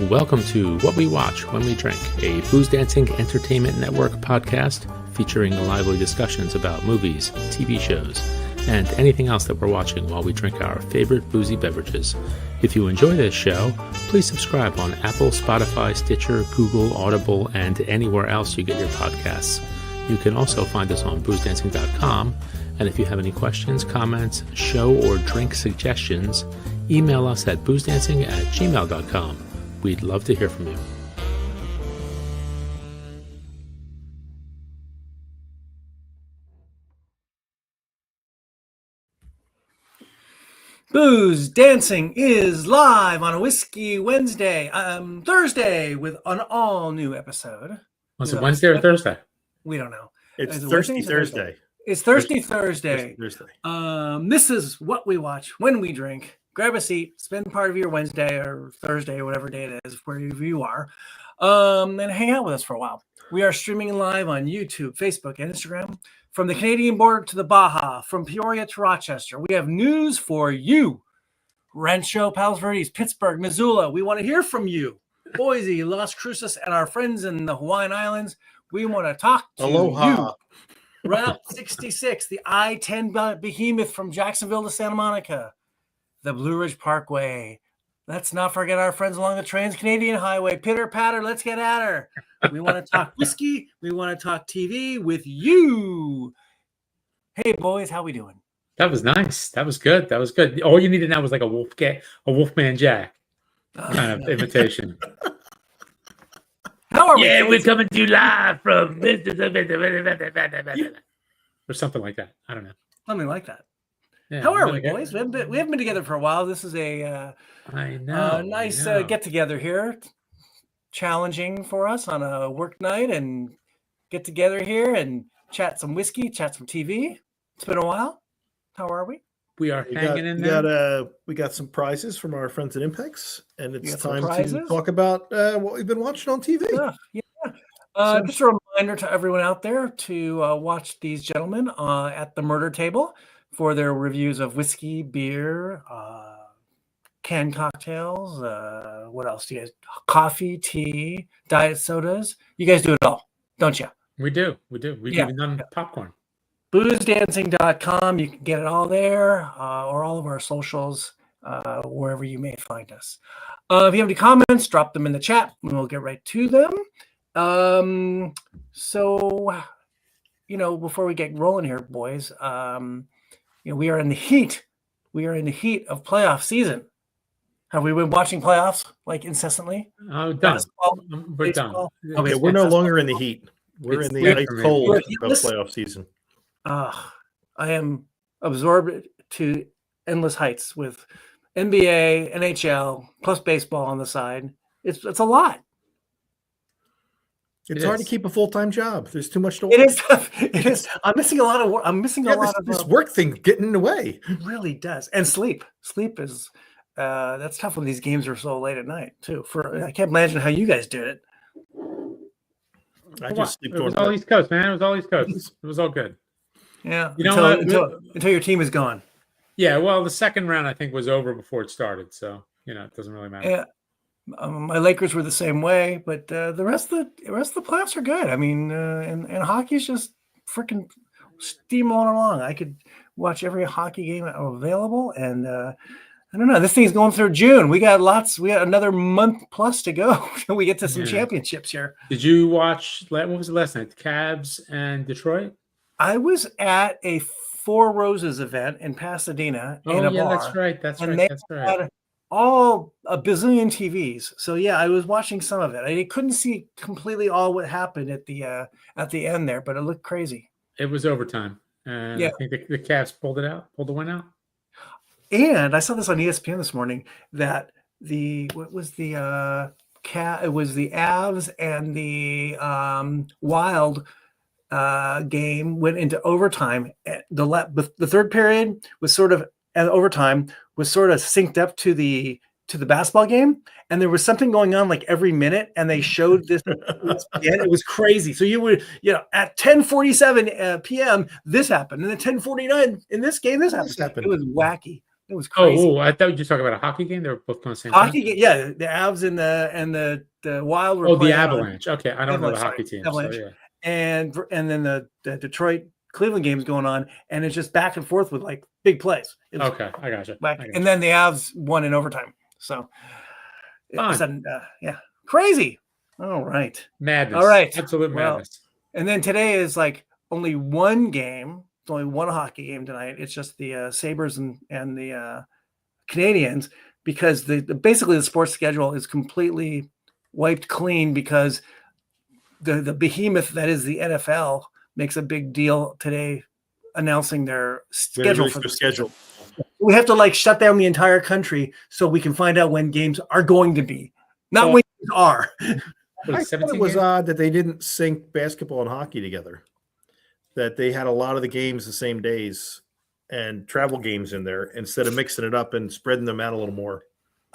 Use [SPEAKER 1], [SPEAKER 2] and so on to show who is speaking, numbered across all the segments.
[SPEAKER 1] Welcome to What We Watch When We Drink, a Booze Dancing Entertainment Network podcast featuring lively discussions about movies, TV shows, and anything else that we're watching while we drink our favorite boozy beverages. If you enjoy this show, please subscribe on Apple, Spotify, Stitcher, Google, Audible, and anywhere else you get your podcasts. You can also find us on boozdancing.com, and if you have any questions, comments, show or drink suggestions, email us at boozdancing@gmail.com. We'd love to hear from you.
[SPEAKER 2] Booze Dancing is live on a Whiskey Thursday with an all-new episode.
[SPEAKER 1] Was it Wednesday or Thursday?
[SPEAKER 2] We don't know.
[SPEAKER 3] It's Thirsty Thursday.
[SPEAKER 2] It's Thirsty Thursday.
[SPEAKER 3] Thursday.
[SPEAKER 2] This is what we watch when we drink. Grab a seat, spend part of your Wednesday or Thursday or whatever day it is, wherever you are, and hang out with us for a while. We are streaming live on YouTube, Facebook, and Instagram. From the Canadian border to the Baja, from Peoria to Rochester, we have news for you. Rancho Palos Verdes, Pittsburgh, Missoula, we want to hear from you. Boise, Las Cruces, and our friends in the Hawaiian Islands, we want to talk to
[SPEAKER 3] Aloha.
[SPEAKER 2] you. Route 66, the I-10 behemoth from Jacksonville to Santa Monica. The Blue Ridge Parkway. Let's not forget our friends along the Trans-Canadian Highway. Pitter patter, let's get at her. We want to talk whiskey. We want to talk TV with you. Hey, boys, how we doing?
[SPEAKER 1] That was nice. That was good. That was good. All you needed now was like a Wolfman Jack kind of invitation.
[SPEAKER 2] How are we?
[SPEAKER 1] Yeah, we're coming to you live from or something like that. I don't know.
[SPEAKER 2] Something like that.
[SPEAKER 1] Yeah,
[SPEAKER 2] how are we, boys? We haven't been together for a while. This is a nice get-together here. Challenging for us on a work night and get together here and chat some whiskey, chat some TV. It's been a while. How are we?
[SPEAKER 1] We are hanging in there.
[SPEAKER 3] We got some prizes from our friends at Impex, and it's time
[SPEAKER 2] prizes?
[SPEAKER 3] to talk about what we've been watching on TV.
[SPEAKER 2] Just a reminder to everyone out there to watch these gentlemen at the murder table for their reviews of whiskey, beer, canned cocktails. What else do you guys? Coffee, tea, diet sodas. You guys do it all, don't you?
[SPEAKER 1] We do. We've even done popcorn.
[SPEAKER 2] boozdancing.com. You can get it all there, or all of our socials, wherever you may find us. If you have any comments, drop them in the chat and we'll get right to them. So, before we get rolling here, boys, we are in the heat. We are in the heat of playoff season. Have we been watching playoffs like incessantly?
[SPEAKER 1] Oh, done. We're done.
[SPEAKER 3] Okay, we're no longer in the heat. We're in the ice cold of playoff season.
[SPEAKER 2] I am absorbed to endless heights with NBA, NHL, plus baseball on the side. It's a lot.
[SPEAKER 3] It's hard to keep a full-time job. There's too much to watch.
[SPEAKER 2] It is tough. It is. I'm missing a lot of work.
[SPEAKER 3] This work thing getting in the way.
[SPEAKER 2] It really does. And sleep. Sleep is that's tough when these games are so late at night too. I can't imagine how you guys did it.
[SPEAKER 3] I just sleep.
[SPEAKER 1] It was all East Coast, man. It was all East Coast. It was all good.
[SPEAKER 2] Yeah.
[SPEAKER 1] Until
[SPEAKER 2] your team is gone.
[SPEAKER 1] Yeah. Well, the second round I think was over before it started, so it doesn't really matter.
[SPEAKER 2] Yeah. My Lakers were the same way, but the rest of the playoffs are good. I mean, and hockey's just freaking steamrolling along. I could watch every hockey game available, and I don't know. This thing's going through June. We got another month plus to go till we get to some championships here.
[SPEAKER 1] Did you watch? What was it last night? The Cavs and Detroit.
[SPEAKER 2] I was at a Four Roses event in Pasadena. In a bar,
[SPEAKER 1] that's right. That's right.
[SPEAKER 2] Had all a bazillion TVs. So yeah, I was watching some of it. I couldn't see completely all what happened at the end there, but it looked crazy.
[SPEAKER 1] It was overtime. I think the Cavs pulled the win out.
[SPEAKER 2] And I saw this on ESPN this morning that it was the Avs and the Wild game went into overtime. The third period was sort of at overtime was sort of synced up to the basketball game, and there was something going on like every minute, and they showed this again. It was crazy. So you would, at 10:47 p.m. this happened, and then 10:49 in this game this happened. It was wacky. It was crazy.
[SPEAKER 1] Oh, I thought you were talking about a hockey game. They were both going the same
[SPEAKER 2] Hockey
[SPEAKER 1] time.
[SPEAKER 2] game, yeah. The Avs and the Wild were
[SPEAKER 1] Oh, the
[SPEAKER 2] playing
[SPEAKER 1] Avalanche. Okay, I don't know the hockey team.
[SPEAKER 2] Avalanche.
[SPEAKER 1] So yeah.
[SPEAKER 2] And then the Detroit Cleveland game's going on, and it's just back and forth with like big plays.
[SPEAKER 1] Okay, I gotcha.
[SPEAKER 2] And then the Avs won in overtime. So, yeah, crazy. All right,
[SPEAKER 1] madness.
[SPEAKER 2] All right,
[SPEAKER 1] absolute madness.
[SPEAKER 2] And then today is like only one game. It's only one hockey game tonight. It's just the Sabres and the Canadians, because basically the sports schedule is completely wiped clean because the behemoth that is the NFL makes a big deal today announcing their schedule for the schedule. We have to like shut down the entire country so we can find out when games are going to be, not when games are.
[SPEAKER 3] I thought it was odd that they didn't sync basketball and hockey together, that they had a lot of the games the same days and travel games in there instead of mixing it up and spreading them out a little more.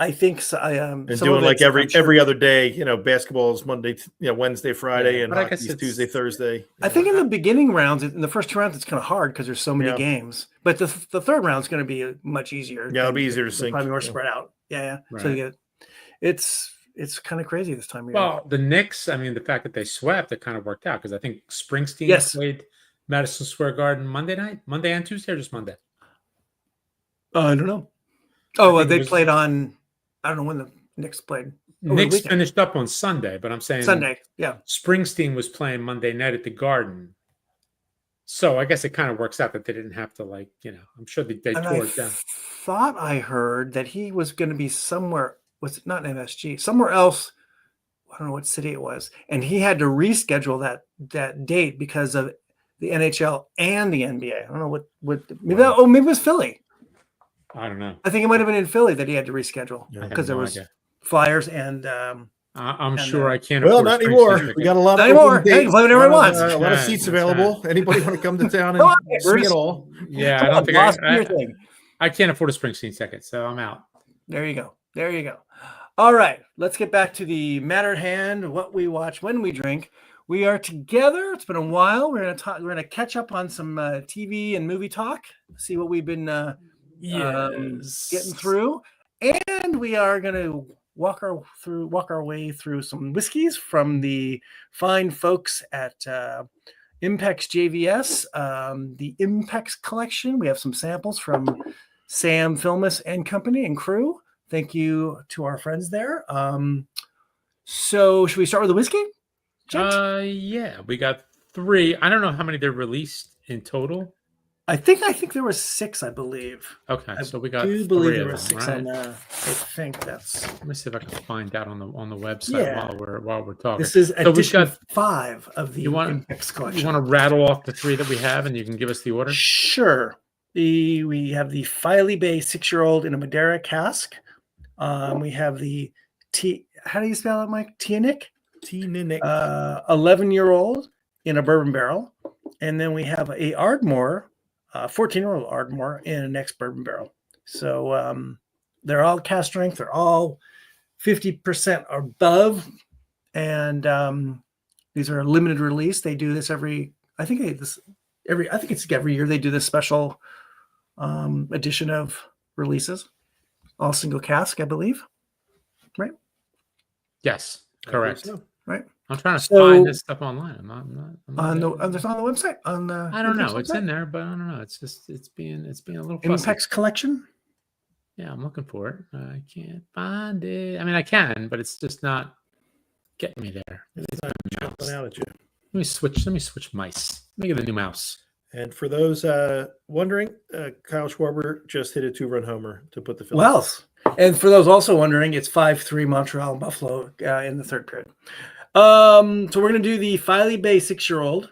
[SPEAKER 2] I think so.
[SPEAKER 3] And doing like every other day, basketball is Monday, Wednesday, Friday, and hockey is Tuesday, Thursday.
[SPEAKER 2] I think in the beginning rounds, in the first 2 rounds, it's kind of hard because there's so many games. But the third round is going to be much easier.
[SPEAKER 3] Yeah, it'll be easier to sync.
[SPEAKER 2] Probably more spread out. Yeah. Right. So it's kind of crazy this time of year.
[SPEAKER 1] Well, the Knicks, I mean, the fact that they swept, it kind of worked out because I think Springsteen played Madison Square Garden Monday and Tuesday, or just Monday?
[SPEAKER 2] I don't know. Oh, they played on. I don't know when the Knicks played.
[SPEAKER 1] Knicks finished up on Sunday, but I'm saying
[SPEAKER 2] Sunday. Yeah.
[SPEAKER 1] Springsteen was playing Monday night at the Garden. So I guess it kind of works out that they didn't have to I'm sure they tore it down.
[SPEAKER 2] Thought I heard that he was going to be somewhere. Was it not MSG? Somewhere else. I don't know what city it was. And he had to reschedule that date because of the NHL and the NBA. I don't know maybe it was Philly.
[SPEAKER 1] I don't know.
[SPEAKER 2] I think it might have been in Philly that he had to reschedule because there was Flyers and.
[SPEAKER 1] I'm sure I can't.
[SPEAKER 3] Well, not anymore. We got a lot of
[SPEAKER 2] anymore. Hey, play whenever he wants.
[SPEAKER 3] A lot of seats available. Right. Anybody want to come to town and see it all?
[SPEAKER 1] Yeah, I don't think I can't afford a Springsteen ticket, so I'm out.
[SPEAKER 2] There you go. All right, let's get back to the matter at hand. What we watch when we drink. We are together. It's been a while. We're gonna catch up on some TV and movie talk. See what we've been getting through, and we are gonna walk our way through some whiskeys from the fine folks at Impex JVS, the Impex Collection. We have some samples from Sam Filmus and company and crew. Thank you to our friends there. So should we start with the whiskey?
[SPEAKER 1] Yeah, we got 3. I don't know how many they're released in total.
[SPEAKER 2] I think there were 6, I believe.
[SPEAKER 1] Okay, so we got.
[SPEAKER 2] I do believe there were 6 on. I think that's.
[SPEAKER 1] Let me see if I can find out on the website while we're talking.
[SPEAKER 2] This is edition 5 of the Impex Collection.
[SPEAKER 1] You want to rattle off the 3 that we have, and you can give us the order?
[SPEAKER 2] Sure. We have the Filey Bay 6-year-old in a Madeira cask. We have the how do you spell it, Mike? Teaninich. 11-year-old in a bourbon barrel, and then we have a Ardmore, 14-year-old Ardmore in an ex-bourbon barrel. So they're all cask strength. They're all 50% or above, and these are a limited release. They do this every year. They do this special edition of releases. All single cask, I believe. Right?
[SPEAKER 1] Yes, correct.
[SPEAKER 2] So. Right.
[SPEAKER 1] I'm trying to find this stuff online. I'm not
[SPEAKER 2] on the website.
[SPEAKER 1] I don't know. It's in there, but I don't know. It's being a little fussy.
[SPEAKER 2] Impex Collection.
[SPEAKER 1] Yeah, I'm looking for it. I can't find it. I mean, I can, but it's just not getting me there.
[SPEAKER 3] It's not jumping out at you.
[SPEAKER 1] Let me switch mice. Let me get a new mouse.
[SPEAKER 3] And for those wondering, Kyle Schwarber just hit a 2-run homer to put the Phillies.
[SPEAKER 2] Well, and for those also wondering, it's 5-3 Montreal and Buffalo in the third period. So we're going to do the Filey Bay 6-year-old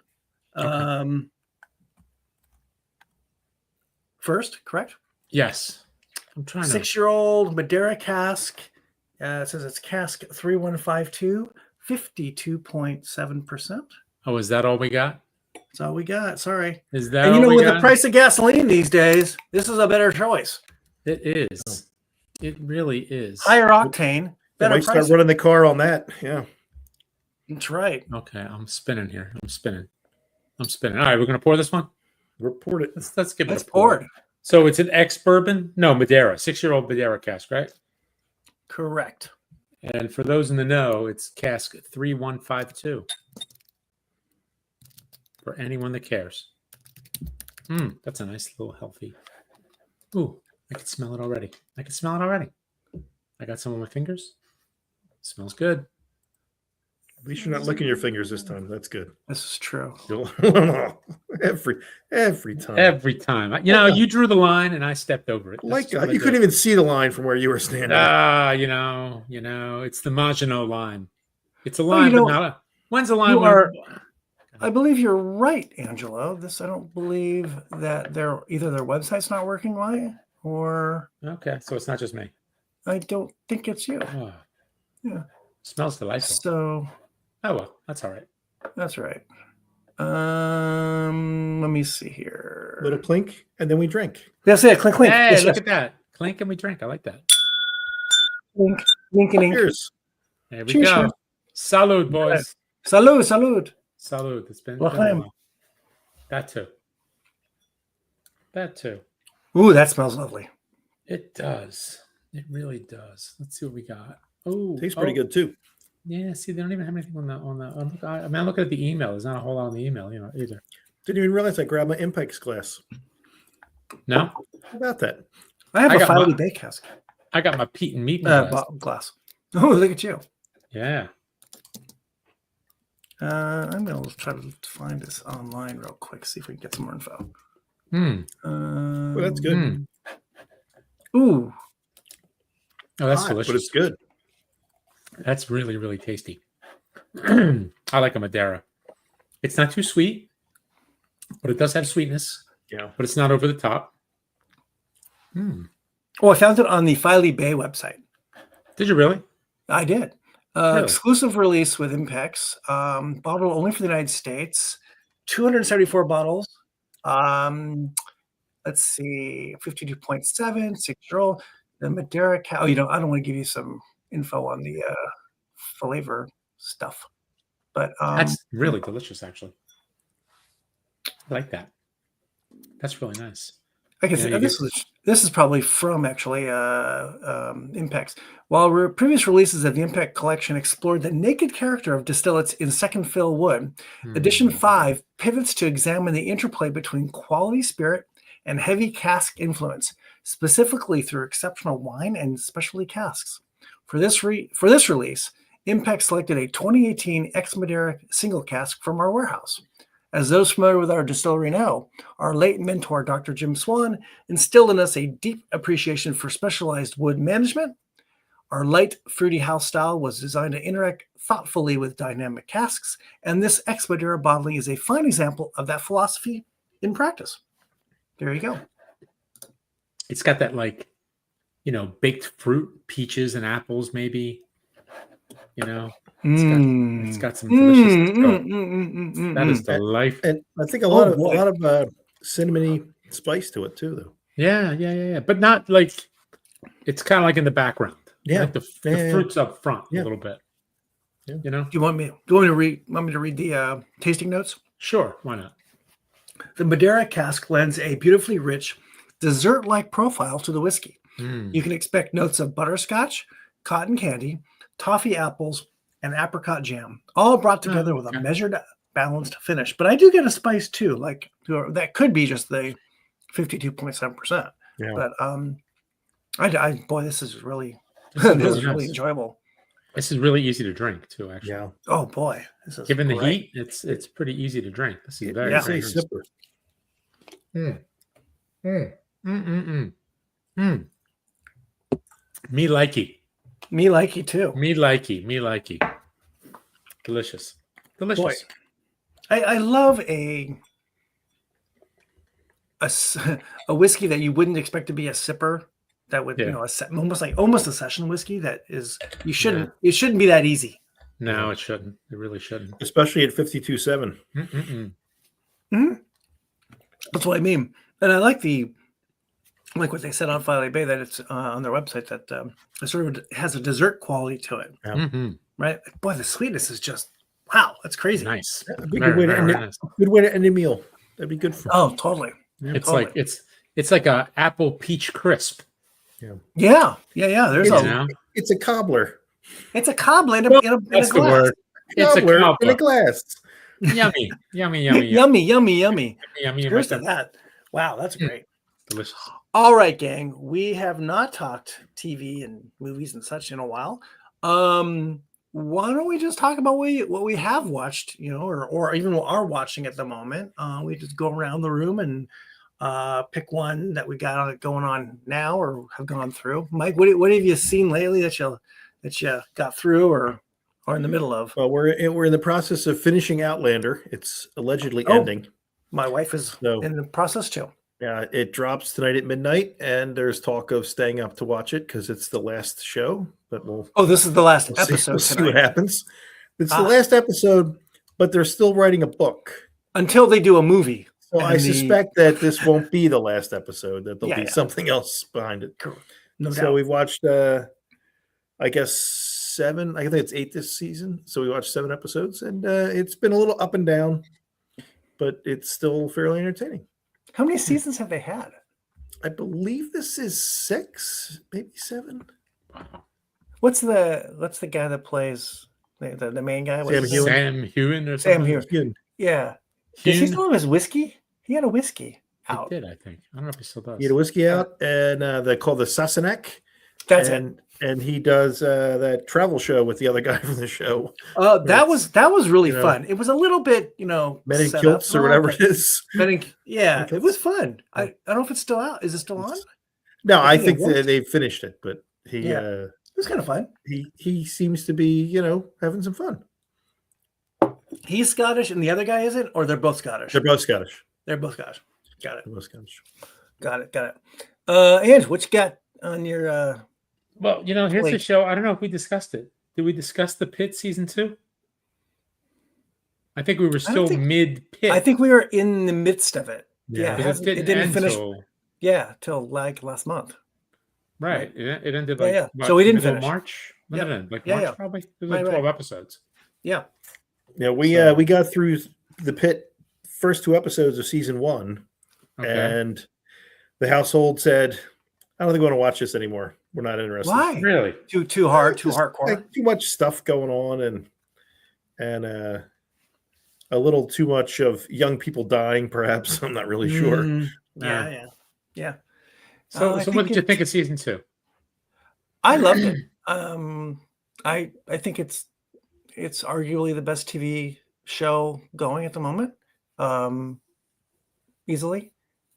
[SPEAKER 2] first, correct?
[SPEAKER 1] Yes. I'm trying
[SPEAKER 2] 6-year-old Madeira cask. It says it's cask 3152, 52.7%.
[SPEAKER 1] Oh, is that all we got?
[SPEAKER 2] That's all we got. Sorry.
[SPEAKER 1] Is that?
[SPEAKER 2] And with the price of gasoline these days, this is a better choice.
[SPEAKER 1] It is. It really is.
[SPEAKER 2] Higher octane.
[SPEAKER 3] Better price. Start running the car on that. Yeah.
[SPEAKER 2] That's right.
[SPEAKER 1] Okay, I'm spinning here. I'm spinning. All right, we're gonna pour this one.
[SPEAKER 3] We'll pour it.
[SPEAKER 1] Let's give it a
[SPEAKER 2] pour.
[SPEAKER 1] So it's an ex-bourbon? No, Madeira. 6-year-old Madeira cask, right?
[SPEAKER 2] Correct.
[SPEAKER 1] And for those in the know, it's cask 3152. For anyone that cares. That's a nice little healthy. Ooh, I can smell it already. I got some on my fingers. Smells good.
[SPEAKER 3] At least you're not licking your fingers this time. That's good.
[SPEAKER 2] This is true.
[SPEAKER 3] every time.
[SPEAKER 1] Every time. You drew the line and I stepped over it.
[SPEAKER 3] Like you couldn't even see the line from where you were standing.
[SPEAKER 1] It's the Maginot line. It's a line, but not a. When's the line?
[SPEAKER 2] I believe you're right, Angelo. I don't believe that either their website's not working right or.
[SPEAKER 1] Okay, so it's not just me.
[SPEAKER 2] I don't think it's you.
[SPEAKER 1] Oh.
[SPEAKER 2] Yeah.
[SPEAKER 1] Smells delightful.
[SPEAKER 2] So.
[SPEAKER 1] Oh well, that's all right.
[SPEAKER 2] That's right. Let me see here.
[SPEAKER 3] Little clink, and then we drink.
[SPEAKER 2] That's it. Clink, clink.
[SPEAKER 1] Hey, look at that. Clink and we drink. I like that.
[SPEAKER 2] Clink, clink, and ink.
[SPEAKER 3] Cheers.
[SPEAKER 1] There we go. Salud, boys.
[SPEAKER 2] Salud, salud.
[SPEAKER 1] Salud. It's been a
[SPEAKER 2] L'chaim.
[SPEAKER 1] while. That too.
[SPEAKER 2] Ooh, that smells lovely.
[SPEAKER 1] It does. It really does. Let's see what we got. Oh,
[SPEAKER 3] Tastes pretty good too.
[SPEAKER 1] Yeah. See, they don't even have anything on the. I'm looking at the email. There's not a whole lot on the email, either.
[SPEAKER 3] Didn't even realize I grabbed my Impex glass.
[SPEAKER 1] No.
[SPEAKER 3] How about that?
[SPEAKER 2] I have a Filey Bay cask.
[SPEAKER 1] I got my peat and meat
[SPEAKER 2] glass. Oh, look at you.
[SPEAKER 1] Yeah.
[SPEAKER 2] I'm going to try to find this online real quick, see if we can get some more info.
[SPEAKER 3] Well, that's good.
[SPEAKER 2] Ooh.
[SPEAKER 1] Oh, that's delicious.
[SPEAKER 3] But it's good.
[SPEAKER 1] That's really, really tasty. I like a Madeira. It's not too sweet, but it does have sweetness.
[SPEAKER 3] Yeah.
[SPEAKER 1] But it's not over the top.
[SPEAKER 2] Oh, I found it on the Filey Bay website.
[SPEAKER 1] Did you really?
[SPEAKER 2] I did.
[SPEAKER 1] Really?
[SPEAKER 2] Exclusive release with Impex. Bottle only for the United States. 274 bottles. Let's see. 52.7, 6-year-old. The Madeira. I don't want to give you some info on the flavor stuff. But
[SPEAKER 1] that's really delicious, actually. I like that. That's really nice.
[SPEAKER 2] I can say this is probably from actually Impex. While previous releases of the Impex Collection explored the naked character of distillates in second fill wood, Edition 5 pivots to examine the interplay between quality spirit and heavy cask influence, specifically through exceptional wine and specialty casks. For this release, Impex selected a 2018 Ex-Madeira single cask from our warehouse. As those familiar with our distillery know, our late mentor, Dr. Jim Swan, instilled in us a deep appreciation for specialized wood management. Our light, fruity house style was designed to interact thoughtfully with dynamic casks, and this Ex-Madeira bottling is a fine example of that philosophy in practice. There you go.
[SPEAKER 1] It's got that, baked fruit, peaches and apples, maybe. It's got some delicious. That is delightful.
[SPEAKER 3] And I think a lot of cinnamony spice to it too, though.
[SPEAKER 1] Yeah. But not like it's kind of like in the background.
[SPEAKER 3] Yeah,
[SPEAKER 1] like the fruits up front a little bit. Yeah.
[SPEAKER 2] Do you want me to read the tasting notes?
[SPEAKER 1] Sure, why not?
[SPEAKER 2] The Madeira cask lends a beautifully rich, dessert-like profile to the whiskey. You can expect notes of butterscotch, cotton candy, toffee apples, and apricot jam, all brought together with a measured, balanced finish. But I do get a spice too, that could be just the 52.7%.
[SPEAKER 3] Yeah.
[SPEAKER 2] But boy, this is really really enjoyable.
[SPEAKER 1] This is really easy to drink too, actually.
[SPEAKER 3] Yeah.
[SPEAKER 2] Oh boy, this is
[SPEAKER 1] given
[SPEAKER 2] great.
[SPEAKER 1] the heat, it's pretty easy to drink. This is very
[SPEAKER 3] nice sipper.
[SPEAKER 1] Me likey.
[SPEAKER 2] Me likey too.
[SPEAKER 1] Me likey. Delicious.
[SPEAKER 2] Boy, I love a whiskey that you wouldn't expect to be a sipper. That would almost a session whiskey. That is it shouldn't be that easy.
[SPEAKER 1] No, it shouldn't. It really shouldn't.
[SPEAKER 3] Especially at 52.7.
[SPEAKER 2] That's what I mean. And I like what they said on Filey Bay, that it's on their website, that it sort of has a dessert quality to it. Right? Boy, the sweetness is just wow. That's crazy.
[SPEAKER 1] Nice.
[SPEAKER 3] Good way to end a meal. That'd be good for.
[SPEAKER 2] Oh, totally.
[SPEAKER 1] It's
[SPEAKER 2] totally.
[SPEAKER 1] like it's It's like a apple peach crisp.
[SPEAKER 2] Yeah. There's
[SPEAKER 3] it's a cobbler.
[SPEAKER 2] It's a cobbler in a glass.
[SPEAKER 1] The word. It's a cobbler
[SPEAKER 3] in a glass.
[SPEAKER 1] Yummy.
[SPEAKER 2] Yummy. Cheers to that. Wow, that's great.
[SPEAKER 1] Delicious.
[SPEAKER 2] All right, gang. We have not talked TV and movies and such in a while. Why don't we just talk about what we have watched, or even are watching at the moment? We just go around the room and pick one that we got going on now or have gone through. Mike, what have you seen lately that you got through or in the middle of?
[SPEAKER 3] Well, we're in the process of finishing Outlander. It's allegedly ending.
[SPEAKER 2] My wife is in the process too.
[SPEAKER 3] Yeah, it drops tonight at midnight, and there's talk of staying up to watch it because it's the last show. But
[SPEAKER 2] this is the last episode.
[SPEAKER 3] We'll see what happens. It's the last episode, but they're still writing a book
[SPEAKER 2] until they do a movie.
[SPEAKER 3] So I suspect that this won't be the last episode. That there'll be something else behind it.
[SPEAKER 2] Cool. No doubt.
[SPEAKER 3] So we've watched, I guess 7. I think it's 8 this season. So we watched 7 episodes, and it's been a little up and down, but it's still fairly entertaining.
[SPEAKER 2] How many seasons have they had?
[SPEAKER 3] I believe this is 6, maybe 7.
[SPEAKER 2] What's the guy that plays the main guy?
[SPEAKER 1] Sam Hewen or something?
[SPEAKER 2] Sam Hewen. Yeah. Does he still have his whiskey? He had a whiskey out.
[SPEAKER 1] He did, I think. I don't know if he still does.
[SPEAKER 3] He had a whiskey out, and they call the Teaninich.
[SPEAKER 2] That's it.
[SPEAKER 3] And he does that travel show with the other guy from the show.
[SPEAKER 2] That was really fun. It was a little bit,
[SPEAKER 3] Men in Kilts or whatever it is.
[SPEAKER 2] It was fun. I don't know if it's still out. Is it still on?
[SPEAKER 3] No, I think they finished it, but
[SPEAKER 2] it was kind of fun.
[SPEAKER 3] He seems to be, having some fun.
[SPEAKER 2] He's Scottish, and the other guy isn't, or they're both Scottish.
[SPEAKER 3] They're both Scottish.
[SPEAKER 2] Got it.
[SPEAKER 3] They're both Scottish.
[SPEAKER 2] Got it. Andrew, what you got on your?
[SPEAKER 1] Well, here's the show. I don't know if we discussed it. Did we discuss The Pit season 2? I think we were still mid-pit.
[SPEAKER 2] I think we were in the midst of it.
[SPEAKER 1] Yeah, it didn't finish.
[SPEAKER 2] Till like last month.
[SPEAKER 1] Right. It ended like
[SPEAKER 2] so we didn't finish
[SPEAKER 1] March. March probably. It was 12 episodes.
[SPEAKER 2] Yeah.
[SPEAKER 3] Yeah, we got through The Pit first 2 episodes of season 1, and the household said, "I don't think we want to watch this anymore. We're not interested."
[SPEAKER 2] Why?
[SPEAKER 1] Really?
[SPEAKER 2] Too hardcore.
[SPEAKER 3] Like, too much stuff going on, and a little too much of young people dying. Perhaps I'm not really sure.
[SPEAKER 2] Yeah.
[SPEAKER 1] So what did you think of season 2?
[SPEAKER 2] I loved it. I think it's arguably the best TV show going at the moment, easily,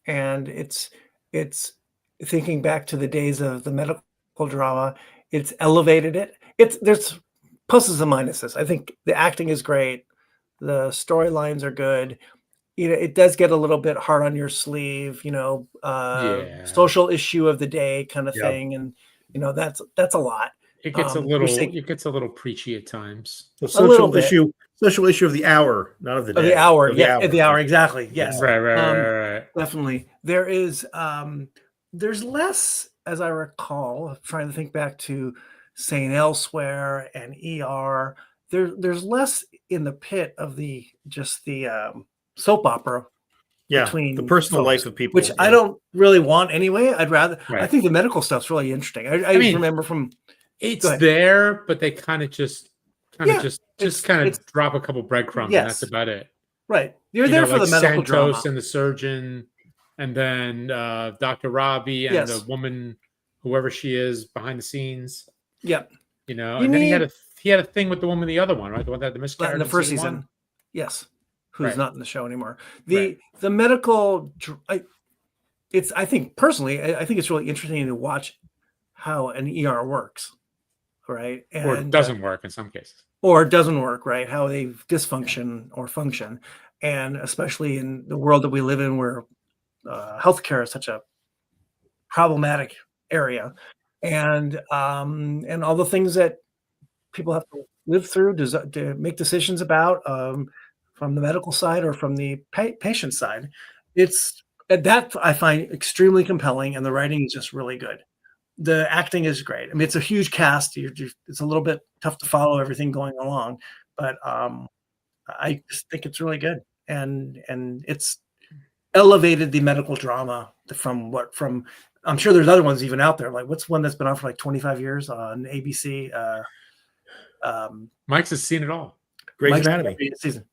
[SPEAKER 2] and it's thinking back to the days of the medical drama. It's elevated it. There's pluses and minuses. I think the acting is great, the storylines are good. It does get a little bit hard on your sleeve, social issue of the day kind of thing, and that's a lot.
[SPEAKER 1] It gets a little preachy at times.
[SPEAKER 3] The social issue of the hour, not of the day.
[SPEAKER 2] Of the hour, of the hour, exactly. Yes,
[SPEAKER 1] right.
[SPEAKER 2] Definitely. There is, there's less, as I recall, trying to think back to St. Elsewhere and ER. There's less in The Pit of the soap opera. Between
[SPEAKER 3] the personal life of people,
[SPEAKER 2] which I don't really want anyway. I'd rather. Right. I think the medical stuff's really interesting. I remember from.
[SPEAKER 1] It's there, but they kind of just drop a couple breadcrumbs, and that's about it.
[SPEAKER 2] Right. You're there for the medical drama.
[SPEAKER 1] Santos and the surgeon, and then Dr. Robbie and the woman, whoever she is, behind the scenes.
[SPEAKER 2] Yep.
[SPEAKER 1] And then he had a thing with the woman, the other one, right? The one that had the miscarriage
[SPEAKER 2] in the first season. Yes. Who's not in the show anymore. The medical. I think personally, I think it's really interesting to watch how an ER works. Right.
[SPEAKER 1] Or it doesn't work in some cases.
[SPEAKER 2] Or it doesn't work, right? How they dysfunction or function. And especially in the world that we live in where healthcare is such a problematic area. And all the things that people have to live through to make decisions about from the medical side or from the patient side. It's that I find extremely compelling, and the writing is just really good. The acting is great. I mean, it's a huge cast. It's a little bit tough to follow everything going along, but I just think it's really good. And it's elevated the medical drama from. I'm sure there's other ones even out there. Like what's one that's been on for like 25 years on ABC?
[SPEAKER 1] Mike's has seen it all.
[SPEAKER 3] Grey's Anatomy.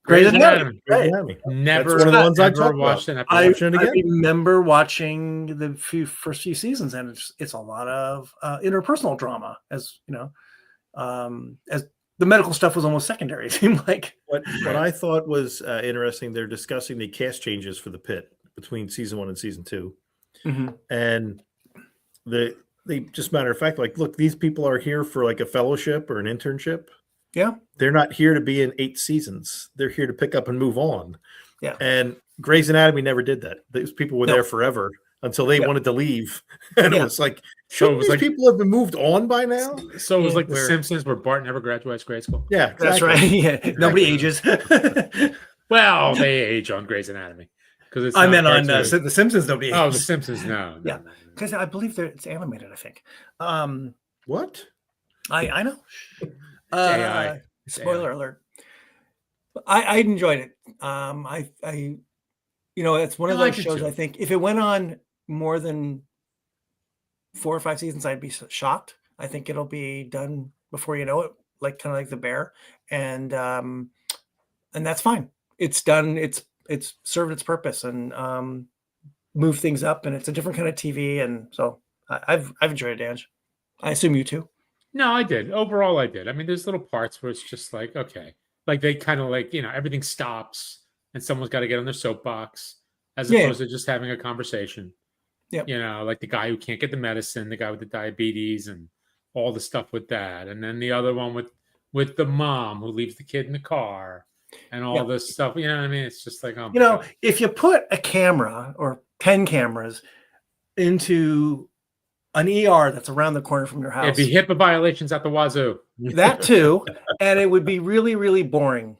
[SPEAKER 2] Grey's Anatomy.
[SPEAKER 3] Grey's Anatomy.
[SPEAKER 1] Never.
[SPEAKER 3] That's one of the ones I talked
[SPEAKER 1] watched
[SPEAKER 3] about.
[SPEAKER 1] I
[SPEAKER 2] remember watching the first few seasons, and it's a lot of interpersonal drama, as you know, as the medical stuff was almost secondary. It seemed like.
[SPEAKER 3] What I thought was interesting, they're discussing the cast changes for the Pit between season 1 and season 2, and they just matter of fact, like, look, these people are here for like a fellowship or an internship.
[SPEAKER 2] Yeah.
[SPEAKER 3] They're not here to be in 8 seasons. They're here to pick up and move on.
[SPEAKER 2] Yeah.
[SPEAKER 3] And Grey's Anatomy never did that. Those people were there forever until they wanted to leave. And it was like, these people have been moved on by now?
[SPEAKER 1] So it was like The Simpsons, where Bart never graduates grade school.
[SPEAKER 3] Yeah, exactly.
[SPEAKER 2] That's right. Yeah. Nobody ages.
[SPEAKER 1] Well, they age on Grey's Anatomy.
[SPEAKER 2] I meant on The Simpsons, nobody ages.
[SPEAKER 1] Oh, The Simpsons, no.
[SPEAKER 2] Yeah. Because I believe it's animated, I think.
[SPEAKER 3] What?
[SPEAKER 2] I know.
[SPEAKER 1] AI.
[SPEAKER 2] Spoiler alert. I enjoyed it. It's one of those shows. I think if it went on more than 4 or 5 seasons, I'd be shocked. I think it'll be done before you know it, like kind of like The Bear, and that's fine. It's done. It's served its purpose and moved things up, and it's a different kind of TV, and so I've enjoyed it, Ange. I assume you too.
[SPEAKER 1] No, I did. Overall, I did. I mean, there's little parts where it's just like, okay, like they kind of like, everything stops and someone's got to get on their soapbox as opposed to just having a conversation. Yeah. Like the guy who can't get the medicine, the guy with the diabetes and all the stuff with that. And then the other one with the mom who leaves the kid in the car and all this stuff. You know what I mean? It's just like,
[SPEAKER 2] if you put a camera or 10 cameras into an ER that's around the corner from your house.
[SPEAKER 1] It'd be HIPAA violations at the wazoo.
[SPEAKER 2] That too. And it would be really, really boring,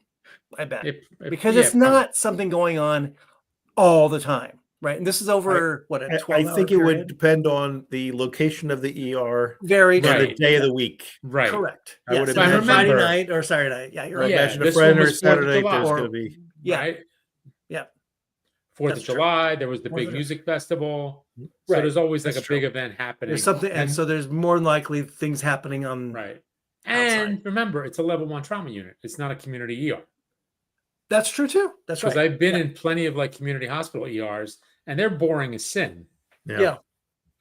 [SPEAKER 2] I bet. Because it's not something going on all the time, right? And this is over, a 12-hour
[SPEAKER 3] I think
[SPEAKER 2] period?
[SPEAKER 3] it would depend on the location of the ER.
[SPEAKER 2] Very
[SPEAKER 3] and the day of the week.
[SPEAKER 1] Right.
[SPEAKER 2] Correct.
[SPEAKER 3] I would
[SPEAKER 2] imagine Friday night or Saturday night. Yeah, you're right.
[SPEAKER 3] Imagine a Friday or Saturday night, there's going to be.
[SPEAKER 2] Yeah.
[SPEAKER 1] Right?
[SPEAKER 2] Yeah.
[SPEAKER 1] 4th of July, there was the big music festival. So there's always like a big event happening.
[SPEAKER 2] There's something, and so there's more than likely things happening on
[SPEAKER 1] outside. And remember, it's a level 1 trauma unit. It's not a community ER.
[SPEAKER 2] That's true too. That's right.
[SPEAKER 1] Because I've been in plenty of like community hospital ERs, and they're boring as sin.
[SPEAKER 2] Yeah.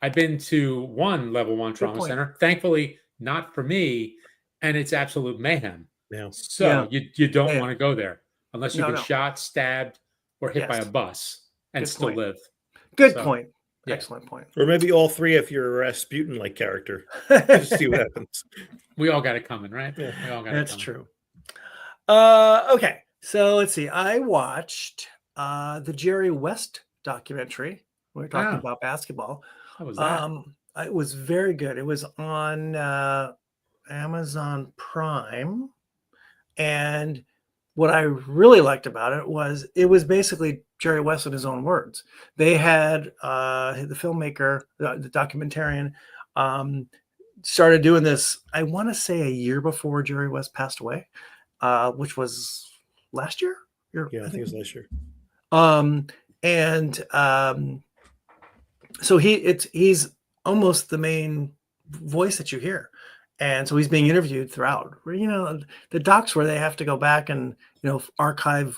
[SPEAKER 1] I've been to one level 1 trauma center, thankfully not for me, and it's absolute mayhem.
[SPEAKER 3] Yeah.
[SPEAKER 1] So you don't want to go there unless you've been shot, stabbed, or hit by a bus and still live.
[SPEAKER 2] Good point. Yeah. Excellent point.
[SPEAKER 3] Or maybe all 3 if you're a Rasputin-like character. Just see what happens.
[SPEAKER 1] We all got it coming, right?
[SPEAKER 3] Yeah.
[SPEAKER 1] We all got
[SPEAKER 2] That's
[SPEAKER 1] it coming.
[SPEAKER 2] true. Okay. So let's see. I watched the Jerry West documentary. We were talking about basketball.
[SPEAKER 1] How was that?
[SPEAKER 2] It was very good. It was on Amazon Prime. And what I really liked about it was basically Jerry West in his own words. They had the filmmaker, the documentarian, started doing this, I want to say a year before Jerry West passed away, which was last year?
[SPEAKER 3] I think it was last year.
[SPEAKER 2] So he's almost the main voice that you hear. And so he's being interviewed throughout, the docs where they have to go back and, archive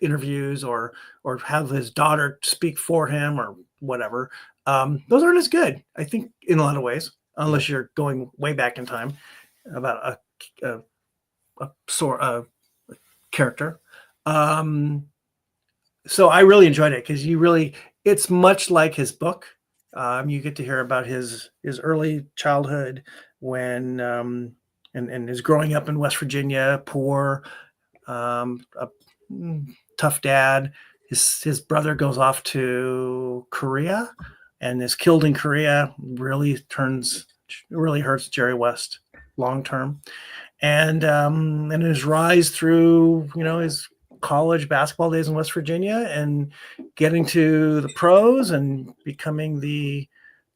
[SPEAKER 2] interviews or have his daughter speak for him or whatever. Those aren't as good, I think, in a lot of ways, unless you're going way back in time about a character. So I really enjoyed it because it's much like his book. You get to hear about his early childhood when and his growing up in West Virginia, poor, a tough dad. His brother goes off to Korea and is killed in Korea. Really hurts Jerry West long term, and his rise through his college basketball days in West Virginia and getting to the pros and becoming the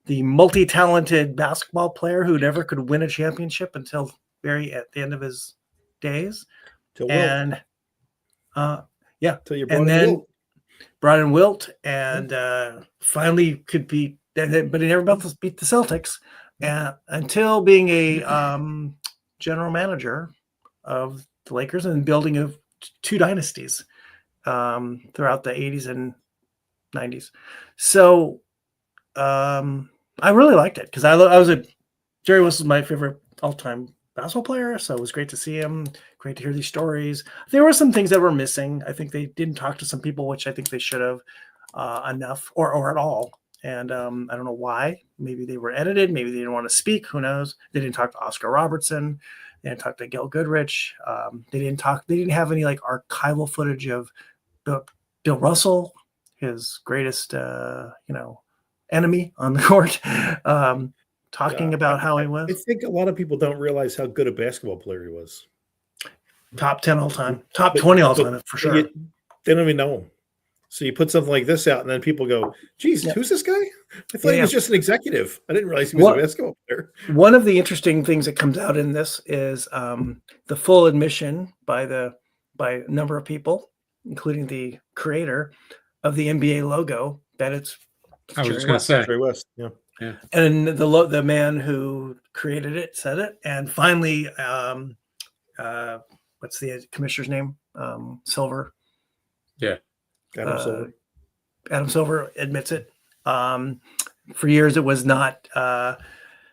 [SPEAKER 2] multi-talented basketball player who never could win a championship until at the end of his days.
[SPEAKER 3] Till
[SPEAKER 2] and
[SPEAKER 3] Till you're
[SPEAKER 2] and then brought in Wilt and finally could beat, but he never beat the Celtics until being a general manager of the Lakers and building of 2 dynasties throughout the 80s and 90s. So I really liked it because Jerry West was my favorite all-time basketball player, so it was great to see him. Great to hear these stories. There were some things that were missing. I think they didn't talk to some people, which I think they should have enough or at all. And I don't know why. Maybe they were edited. Maybe they didn't want to speak. Who knows? They didn't talk to Oscar Robertson. They didn't talk to Gil Goodrich. They didn't have any like archival footage of Bill Russell, his greatest enemy on the court. Talking about how he was.
[SPEAKER 3] I think a lot of people don't realize how good a basketball player he was.
[SPEAKER 2] Top 10 all time, top 20 all time for sure.
[SPEAKER 3] They don't even know him. So you put something like this out, and then people go, "Geez, who's this guy? I thought he was just an executive. I didn't realize he was a basketball player."
[SPEAKER 2] One of the interesting things that comes out in this is the full admission by a number of people, including the creator of the NBA logo, that it's.
[SPEAKER 1] I was just going to say
[SPEAKER 3] Jerry West, yeah.
[SPEAKER 2] And the man who created it said it, and finally, what's the commissioner's name? Silver.
[SPEAKER 1] Yeah.
[SPEAKER 2] Adam Silver admits it. For years, it was not.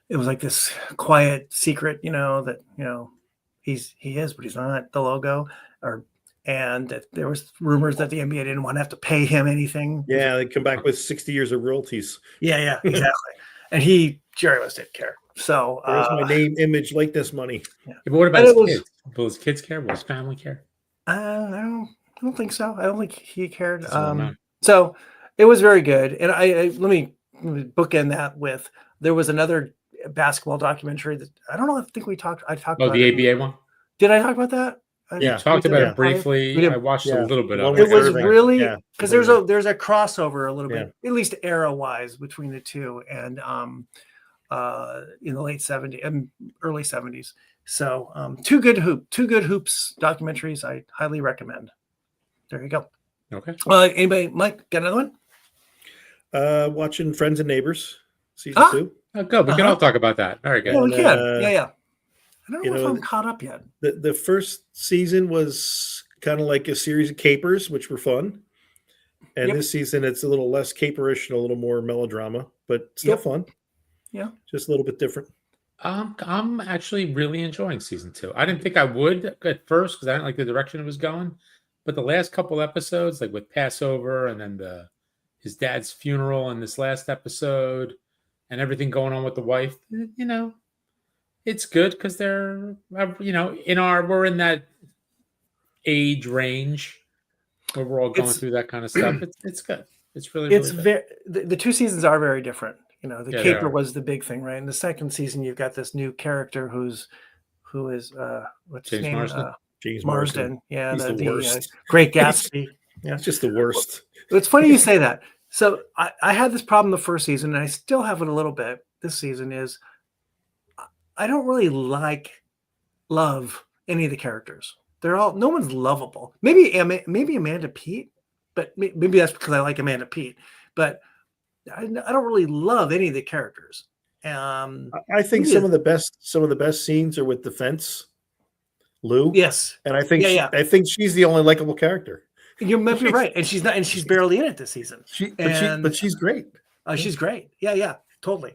[SPEAKER 2] It was like this quiet secret, that he is, but he's not the logo. And that there was rumors that the NBA didn't want to have to pay him anything.
[SPEAKER 3] Yeah, they come back with 60 years of royalties.
[SPEAKER 2] Yeah, exactly. And Jerry West didn't care. So
[SPEAKER 3] there's my name, image, likeness, money.
[SPEAKER 1] Yeah, but what about his kids? Will his kids care? Will his family care?
[SPEAKER 2] I don't think so. I don't think he cared. So it was very good. And let me bookend that with, there was another basketball documentary that I don't know. I think I talked about
[SPEAKER 1] the ABA one.
[SPEAKER 2] Did I talk about that?
[SPEAKER 1] Yeah, talked about it briefly. I watched a little bit of it.
[SPEAKER 2] It was really because there's a crossover a little bit, at least era wise, between the two, and in the late 70s and early 70s. So two good hoops documentaries. I highly recommend. There you go.
[SPEAKER 1] Okay.
[SPEAKER 2] Anybody, Mike, got another one?
[SPEAKER 3] Watching Friends and Neighbors season 2.
[SPEAKER 1] Oh, good. We can all talk about that. Very good.
[SPEAKER 2] Yeah, we can. Yeah. I don't know if I'm caught up yet.
[SPEAKER 3] The first season was kind of like a series of capers, which were fun. And this season, it's a little less caperish and a little more melodrama, but still fun.
[SPEAKER 2] Yeah.
[SPEAKER 3] Just a little bit different.
[SPEAKER 1] I'm actually really enjoying season 2. I didn't think I would at first because I didn't like the direction it was going. But the last couple episodes, like with Passover and then his dad's funeral and this last episode and everything going on with the wife, it's good because they're, we're in that age range where we're all going through that kind of stuff. It's good. It's really good.
[SPEAKER 2] The 2 seasons are very different. The caper was the big thing, right? In the second season, you've got this new character who is what's his name?
[SPEAKER 3] James
[SPEAKER 2] Marsden. Yeah,
[SPEAKER 3] he's the worst.
[SPEAKER 2] Great Gatsby. Yeah,
[SPEAKER 3] it's just the worst.
[SPEAKER 2] It's funny you say that. So I had this problem the first season, and I still have it a little bit this season. Is I don't really love any of the characters. No one's lovable. Maybe Amanda Peet, but maybe that's because I like Amanda Peet. But I don't really love any of the characters.
[SPEAKER 3] I think some of the best scenes are with the fence, Lou.
[SPEAKER 2] Yes,
[SPEAKER 3] and I think she's the only likable character.
[SPEAKER 2] You might be right, and she's barely in it this season.
[SPEAKER 3] But she's great.
[SPEAKER 2] She's great. Yeah, totally.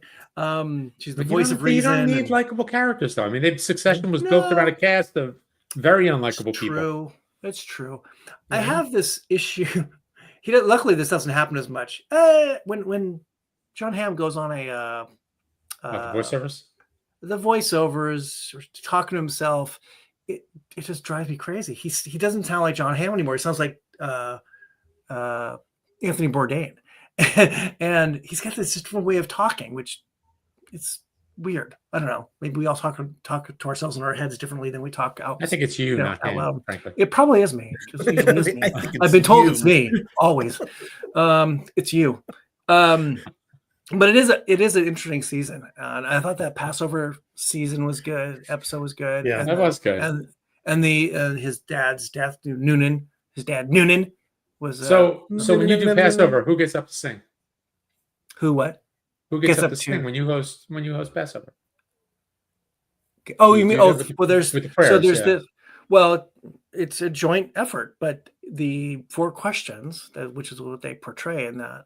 [SPEAKER 2] She's the voice of reason.
[SPEAKER 1] You don't need likable characters, though. I mean, Succession was built around a cast of very unlikable people.
[SPEAKER 2] That's true. I have this issue. Luckily, this doesn't happen as much. When John Hamm goes on the
[SPEAKER 1] voiceovers,
[SPEAKER 2] the voiceovers, or talking to himself, it just drives me crazy. He doesn't sound like John Hamm anymore. He sounds like Anthony Bourdain, and he's got this different way of talking, which it's weird. I don't know. Maybe we all talk to ourselves in our heads differently than we talk out.
[SPEAKER 1] I think it's you, not him, loud. Frankly.
[SPEAKER 2] It probably is me. It is me. I've been told it's me always. It's you. But it is an interesting season, and I thought that Passover season was good. Episode was good.
[SPEAKER 1] Yeah, that was good.
[SPEAKER 2] And his dad's death, Noonan. His dad Noonan was
[SPEAKER 1] So when you do Passover, who gets up to sing?
[SPEAKER 2] Who what?
[SPEAKER 1] Who gets up to sing when you host Passover?
[SPEAKER 2] Oh, you mean
[SPEAKER 1] with the prayers,
[SPEAKER 2] this. Well, it's a joint effort, but the 4 questions, which is what they portray in that,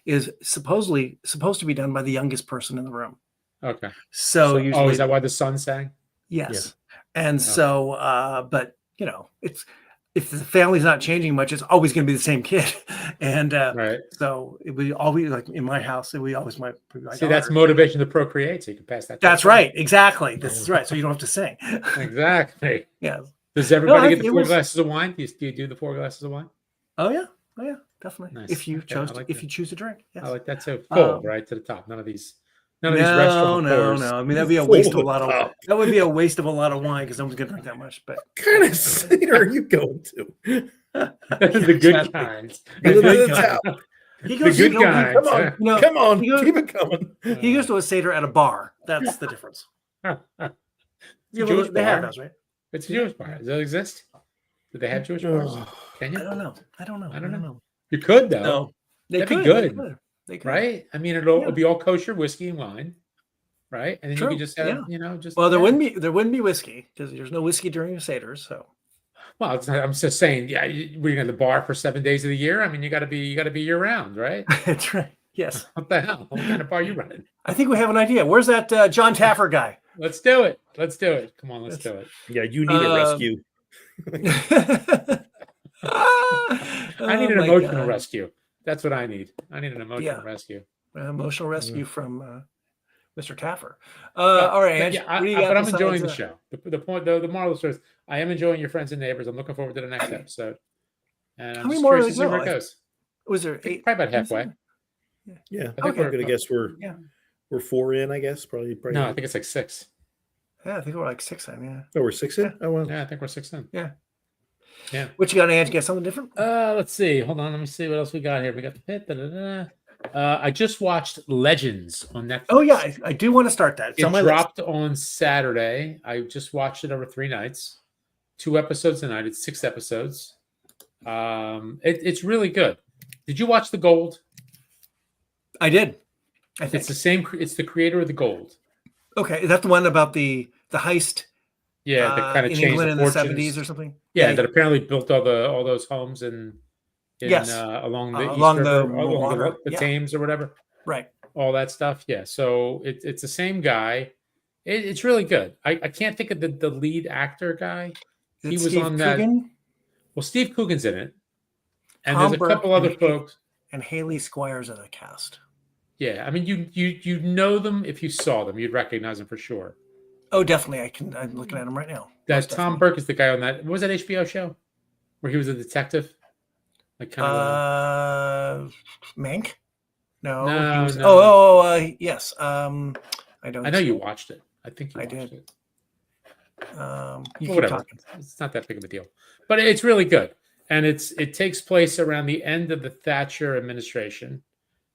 [SPEAKER 2] is supposed to be done by the youngest person in the room.
[SPEAKER 1] Okay.
[SPEAKER 2] So usually,
[SPEAKER 1] is that why the son sang?
[SPEAKER 2] Yes, yeah. And so, but it's if the family's not changing much, it's always going to be the same kid, and
[SPEAKER 1] right.
[SPEAKER 2] So it would always like in my house. We always might
[SPEAKER 1] see that's motivation to procreate, so you can pass that.
[SPEAKER 2] That's right, exactly. This is right. So you don't have to sing.
[SPEAKER 1] Exactly.
[SPEAKER 2] Yeah.
[SPEAKER 1] Does everybody get the 4 glasses of wine? Do you do the 4 glasses of wine?
[SPEAKER 2] Oh yeah, definitely.
[SPEAKER 1] Nice.
[SPEAKER 2] If you choose to drink, yes.
[SPEAKER 1] I like that too. Full, right to the top. None of these
[SPEAKER 2] restaurant
[SPEAKER 1] pours.
[SPEAKER 2] No. I mean that'd be a waste of a lot of. That would be a waste of a lot of wine because no one's gonna drink that much. But
[SPEAKER 3] what kind of cider are you going to?
[SPEAKER 1] The good kinds.
[SPEAKER 2] He goes,
[SPEAKER 1] the good kinds.
[SPEAKER 3] Come on, keep it coming.
[SPEAKER 2] He goes to a seder at a bar. That's the difference.
[SPEAKER 1] They
[SPEAKER 2] have those, right?
[SPEAKER 1] It's a Jewish bar. Does that exist? Do they have Jewish bars? Can you?
[SPEAKER 2] I don't know.
[SPEAKER 1] You could though.
[SPEAKER 2] No,
[SPEAKER 1] that'd be good.
[SPEAKER 2] They could.
[SPEAKER 1] Right? I mean, it'll be all kosher whiskey and wine, right? And then you could just have, just.
[SPEAKER 2] Well, there wouldn't be whiskey because there's no whiskey during the seders. So.
[SPEAKER 1] Well, I'm just saying, we're in the bar for 7 days of the year. I mean, you got to be year round, right?
[SPEAKER 2] That's right. Yes.
[SPEAKER 1] What the hell? What kind of bar are you running?
[SPEAKER 2] I think we have an idea. Where's that John Taffer guy?
[SPEAKER 1] Let's do it. Come on, let's do it.
[SPEAKER 3] Yeah, you need a rescue.
[SPEAKER 1] I need an emotional rescue. That's what I need. I need an emotional rescue.
[SPEAKER 2] An emotional rescue from Mr. Taffer. All right, Ange,
[SPEAKER 1] but I'm enjoying the show. The moral of the story is I am enjoying Your Friends and Neighbors. I'm looking forward to the next episode. And I'm just curious to see where it goes.
[SPEAKER 2] Was there 8?
[SPEAKER 1] Probably about halfway.
[SPEAKER 3] Yeah, I think we're going to guess we're 4 in. I guess probably.
[SPEAKER 1] No, I think it's like 6.
[SPEAKER 2] Yeah, I think we're like 6 in. Yeah.
[SPEAKER 3] Oh, we're 6 in. Oh well.
[SPEAKER 1] Yeah, I think we're 6 in.
[SPEAKER 2] Yeah.
[SPEAKER 1] Yeah.
[SPEAKER 2] What you got, Ange? You got something different?
[SPEAKER 1] Let's see. Hold on. Let me see what else we got here. We got the pit. I just watched Legends on Netflix.
[SPEAKER 2] Oh yeah, I do want to start that.
[SPEAKER 1] It dropped on Saturday. I just watched it over 3 nights, 2 episodes a night. It's 6 episodes. It's really good. Did you watch The Gold?
[SPEAKER 2] I did. I think
[SPEAKER 1] it's the same. It's the creator of The Gold.
[SPEAKER 2] Okay, is that the one about the heist?
[SPEAKER 1] Yeah, that kind of
[SPEAKER 2] in
[SPEAKER 1] changed
[SPEAKER 2] England in
[SPEAKER 1] the
[SPEAKER 2] the
[SPEAKER 1] fortunes.
[SPEAKER 2] 70s or something.
[SPEAKER 1] Yeah, that apparently built all those homes along the Thames or whatever.
[SPEAKER 2] Right.
[SPEAKER 1] All that stuff. Yeah. So it's the same guy. It's really good. I can't think of the lead actor guy. He was
[SPEAKER 2] Steve
[SPEAKER 1] on
[SPEAKER 2] Coogan?
[SPEAKER 1] that. Well, Steve Coogan's in it, and
[SPEAKER 2] Tom
[SPEAKER 1] there's a couple other folks.
[SPEAKER 2] And Haley Squires in the cast.
[SPEAKER 1] Yeah, I mean, you know them if you saw them, you'd recognize them for sure.
[SPEAKER 2] Oh, definitely. I'm looking at him right now.
[SPEAKER 1] That Tom Burke is the guy on that. What was that HBO show where he was a detective? Like kind
[SPEAKER 2] of Mank? No. Yes. I
[SPEAKER 1] know you watched it. I think you watched it. Whatever. It's not that big of a deal, but it's really good, and it takes place around the end of the Thatcher administration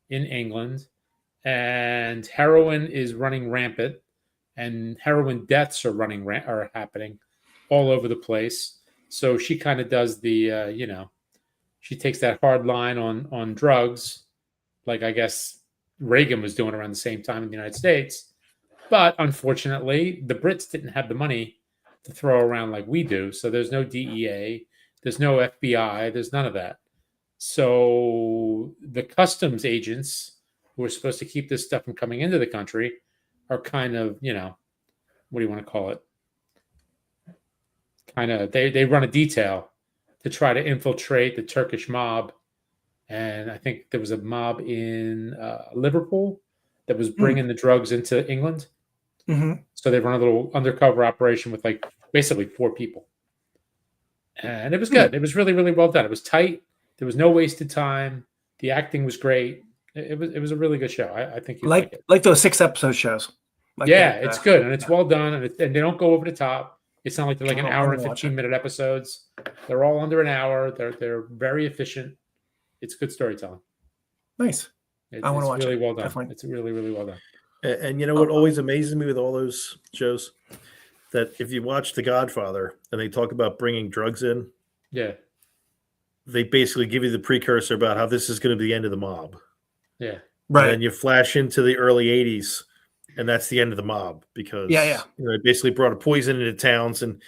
[SPEAKER 1] in England, and heroin is running rampant, and heroin deaths are happening all over the place. So she kind of does the she takes that hard line on drugs, like I guess Reagan was doing around the same time in the United States. But unfortunately, the Brits didn't have the money to throw around like we do. So there's no DEA, there's no FBI, there's none of that. So the customs agents who are supposed to keep this stuff from coming into the country are kind of, what do you want to call it? Kind of, they run a detail to try to infiltrate the Turkish mob. And I think there was a mob in Liverpool that was bringing the drugs into England.
[SPEAKER 2] Mm-hmm.
[SPEAKER 1] So they run a little undercover operation with like basically 4 people. And it was good. It was really, really well done. It was tight. There was no wasted time. The acting was great. It was a really good show. I think you like it.
[SPEAKER 2] Like those 6-episode shows.
[SPEAKER 1] It's good. And it's well done. And they don't go over the top. It's not like they're like an hour and 15-minute episodes. They're all under an hour. They're very efficient. It's good storytelling.
[SPEAKER 2] Nice. I want to watch
[SPEAKER 1] really
[SPEAKER 2] it.
[SPEAKER 1] Well done.
[SPEAKER 2] Definitely.
[SPEAKER 1] It's really, really well done.
[SPEAKER 3] And you know what always amazes me with all those shows? That if you watch The Godfather and they talk about bringing drugs in,
[SPEAKER 1] yeah,
[SPEAKER 3] they basically give you the precursor about how this is going to be the end of the mob.
[SPEAKER 1] Yeah.
[SPEAKER 2] Right.
[SPEAKER 3] And then you flash into the early 80s, and that's the end of the mob because they basically brought a poison into towns, and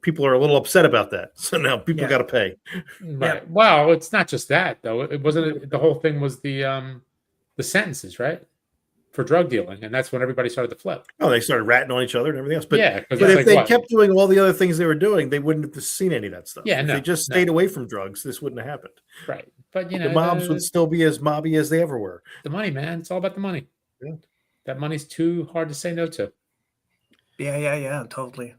[SPEAKER 3] people are a little upset about that. So now people got to pay.
[SPEAKER 1] Right. Yeah. Well, it's not just that though. It wasn't. The whole thing was the sentences, right, for drug dealing, and that's when everybody started to flip.
[SPEAKER 3] Oh, they started ratting on each other and everything else. But
[SPEAKER 1] but
[SPEAKER 3] if they kept doing all the other things they were doing, they wouldn't have seen any of that stuff.
[SPEAKER 1] Yeah,
[SPEAKER 3] if they just stayed away from drugs, this wouldn't have happened.
[SPEAKER 1] Right. But the
[SPEAKER 3] mobs would still be as mobby as they ever were.
[SPEAKER 1] The money, man. It's all about the money.
[SPEAKER 3] Yeah.
[SPEAKER 1] That money's too hard to say no to.
[SPEAKER 2] Yeah, totally.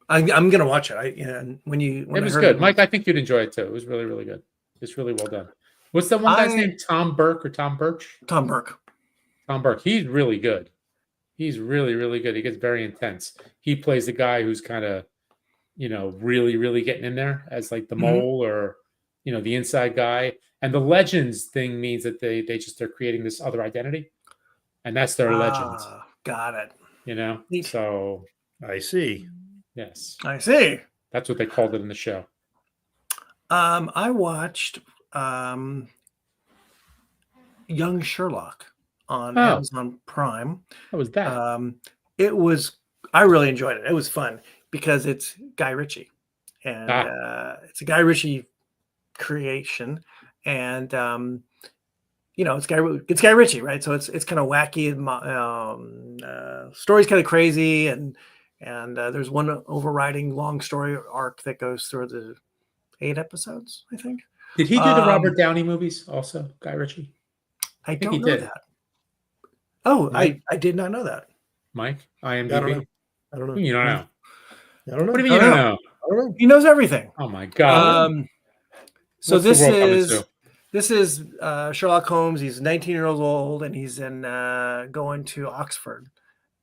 [SPEAKER 2] I'm gonna watch it. It was
[SPEAKER 1] good, Mike. I think you'd enjoy it too. It was really, really good. It's really well done. What's that one guy's name? Tom Burke or Tom Birch?
[SPEAKER 2] Tom Burke.
[SPEAKER 1] Tom Burke. He's really good. He's really, really good. He gets very intense. He plays the guy who's kind of, really, really getting in there as like the mole or, the inside guy. And the legends thing means that they're creating this other identity, and that's their legends.
[SPEAKER 2] Got it.
[SPEAKER 1] So
[SPEAKER 3] I see.
[SPEAKER 1] Yes,
[SPEAKER 2] I see.
[SPEAKER 1] That's what they called it in the show.
[SPEAKER 2] I watched Young Sherlock on Amazon Prime.
[SPEAKER 1] How was that?
[SPEAKER 2] I really enjoyed it. It was fun because it's Guy Ritchie, and it's a Guy Ritchie creation, and it's Guy Ritchie, right? So it's kind of wacky, and story's kind of crazy, and there's one overriding long story arc that goes through the 8 episodes, I think.
[SPEAKER 1] Did he do the Robert Downey movies also, Guy Ritchie?
[SPEAKER 2] I don't know that. Oh, I did not know that.
[SPEAKER 1] Mike, IMDb?
[SPEAKER 3] I don't know.
[SPEAKER 1] You don't know?
[SPEAKER 3] I don't know.
[SPEAKER 1] What do you mean you don't know?
[SPEAKER 3] I don't know.
[SPEAKER 2] He knows everything.
[SPEAKER 1] Oh my God.
[SPEAKER 2] So this is Sherlock Holmes. He's 19 years old, and he's going to Oxford.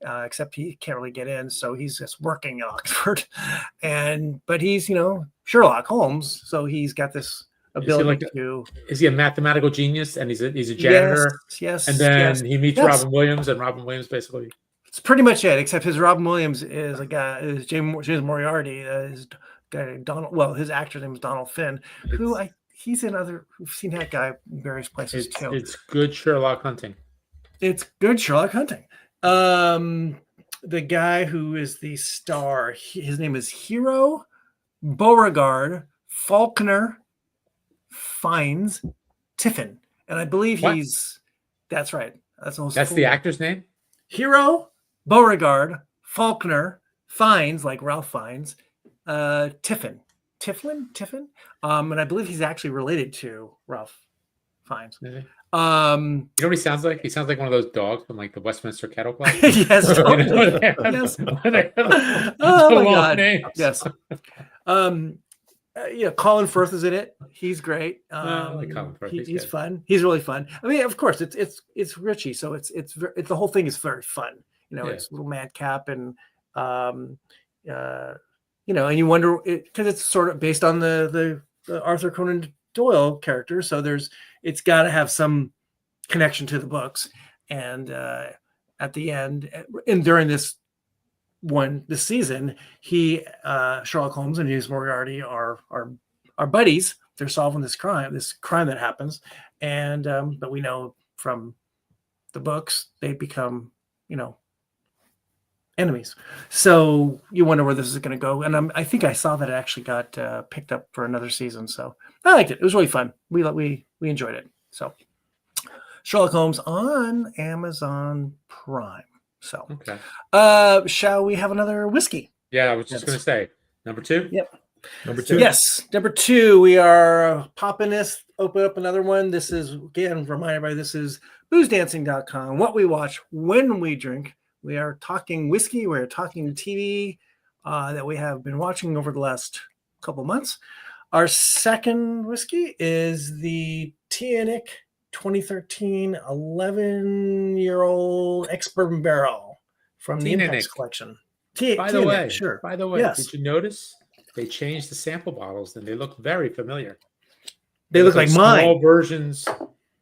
[SPEAKER 2] Except he can't really get in, so he's just working at Oxford. But he's Sherlock Holmes, so he's got this ability to.
[SPEAKER 1] Is he a mathematical genius? And he's a janitor.
[SPEAKER 2] Yes.
[SPEAKER 1] And then he meets Robin Williams, and Robin Williams basically.
[SPEAKER 2] It's pretty much it. Except his Robin Williams is a guy. Is James Moriarty? Is guy Donald? Well, his actor's name is Donald Finn. He's in other. We've seen that guy in various places too.
[SPEAKER 1] It's good Sherlock hunting.
[SPEAKER 2] It's good Sherlock hunting. The guy who is the star, his name is Hero Beauregard Faulkner Fiennes Tiffin, and I believe that's right. That's
[SPEAKER 1] the actor's name.
[SPEAKER 2] Hero Beauregard Faulkner Fiennes, like Ralph Fiennes, Tiffin. And I believe he's actually related to Ralph Fiennes.
[SPEAKER 1] Mm-hmm. You know what he sounds like? He sounds like one of those dogs from like the Westminster Kennel Club.
[SPEAKER 2] Yes. Yes. Oh my God.
[SPEAKER 1] Names.
[SPEAKER 2] Yes. Colin Firth is in it. He's great.
[SPEAKER 1] I like Colin Firth.
[SPEAKER 2] He's fun. He's really fun. I mean, of course, it's Richie, so it's the whole thing is very fun. It's a little madcap, and and you wonder because it's sort of based on the Arthur Conan Doyle character, so it's got to have some connection to the books. And at the end, and during this season, Sherlock Holmes and his Moriarty are buddies. They're solving this crime that happens, and but we know from the books they become enemies. So you wonder where this is going to go. And I think I saw that it actually got picked up for another season. So I liked it. It was really fun. We enjoyed it. So Sherlock Holmes on Amazon Prime. So,
[SPEAKER 1] okay.
[SPEAKER 2] Shall we have another whiskey?
[SPEAKER 1] Yeah, I was just going to say number 2.
[SPEAKER 2] Yep.
[SPEAKER 3] Number 2.
[SPEAKER 2] Yes. Number 2. We are popping this. Open up another one. This is, again, remind everybody, this is boozdancing.com. What we watch when we drink. We are talking whiskey. We're talking TV that we have been watching over the last couple months. Our second whiskey is the Teaninich 2013 11-year-old Ex-Bourbon barrel from the Impex Collection.
[SPEAKER 1] By the way,
[SPEAKER 2] yes.
[SPEAKER 1] Did you notice they changed the sample bottles and they look very familiar?
[SPEAKER 2] They look like mine.
[SPEAKER 1] Small versions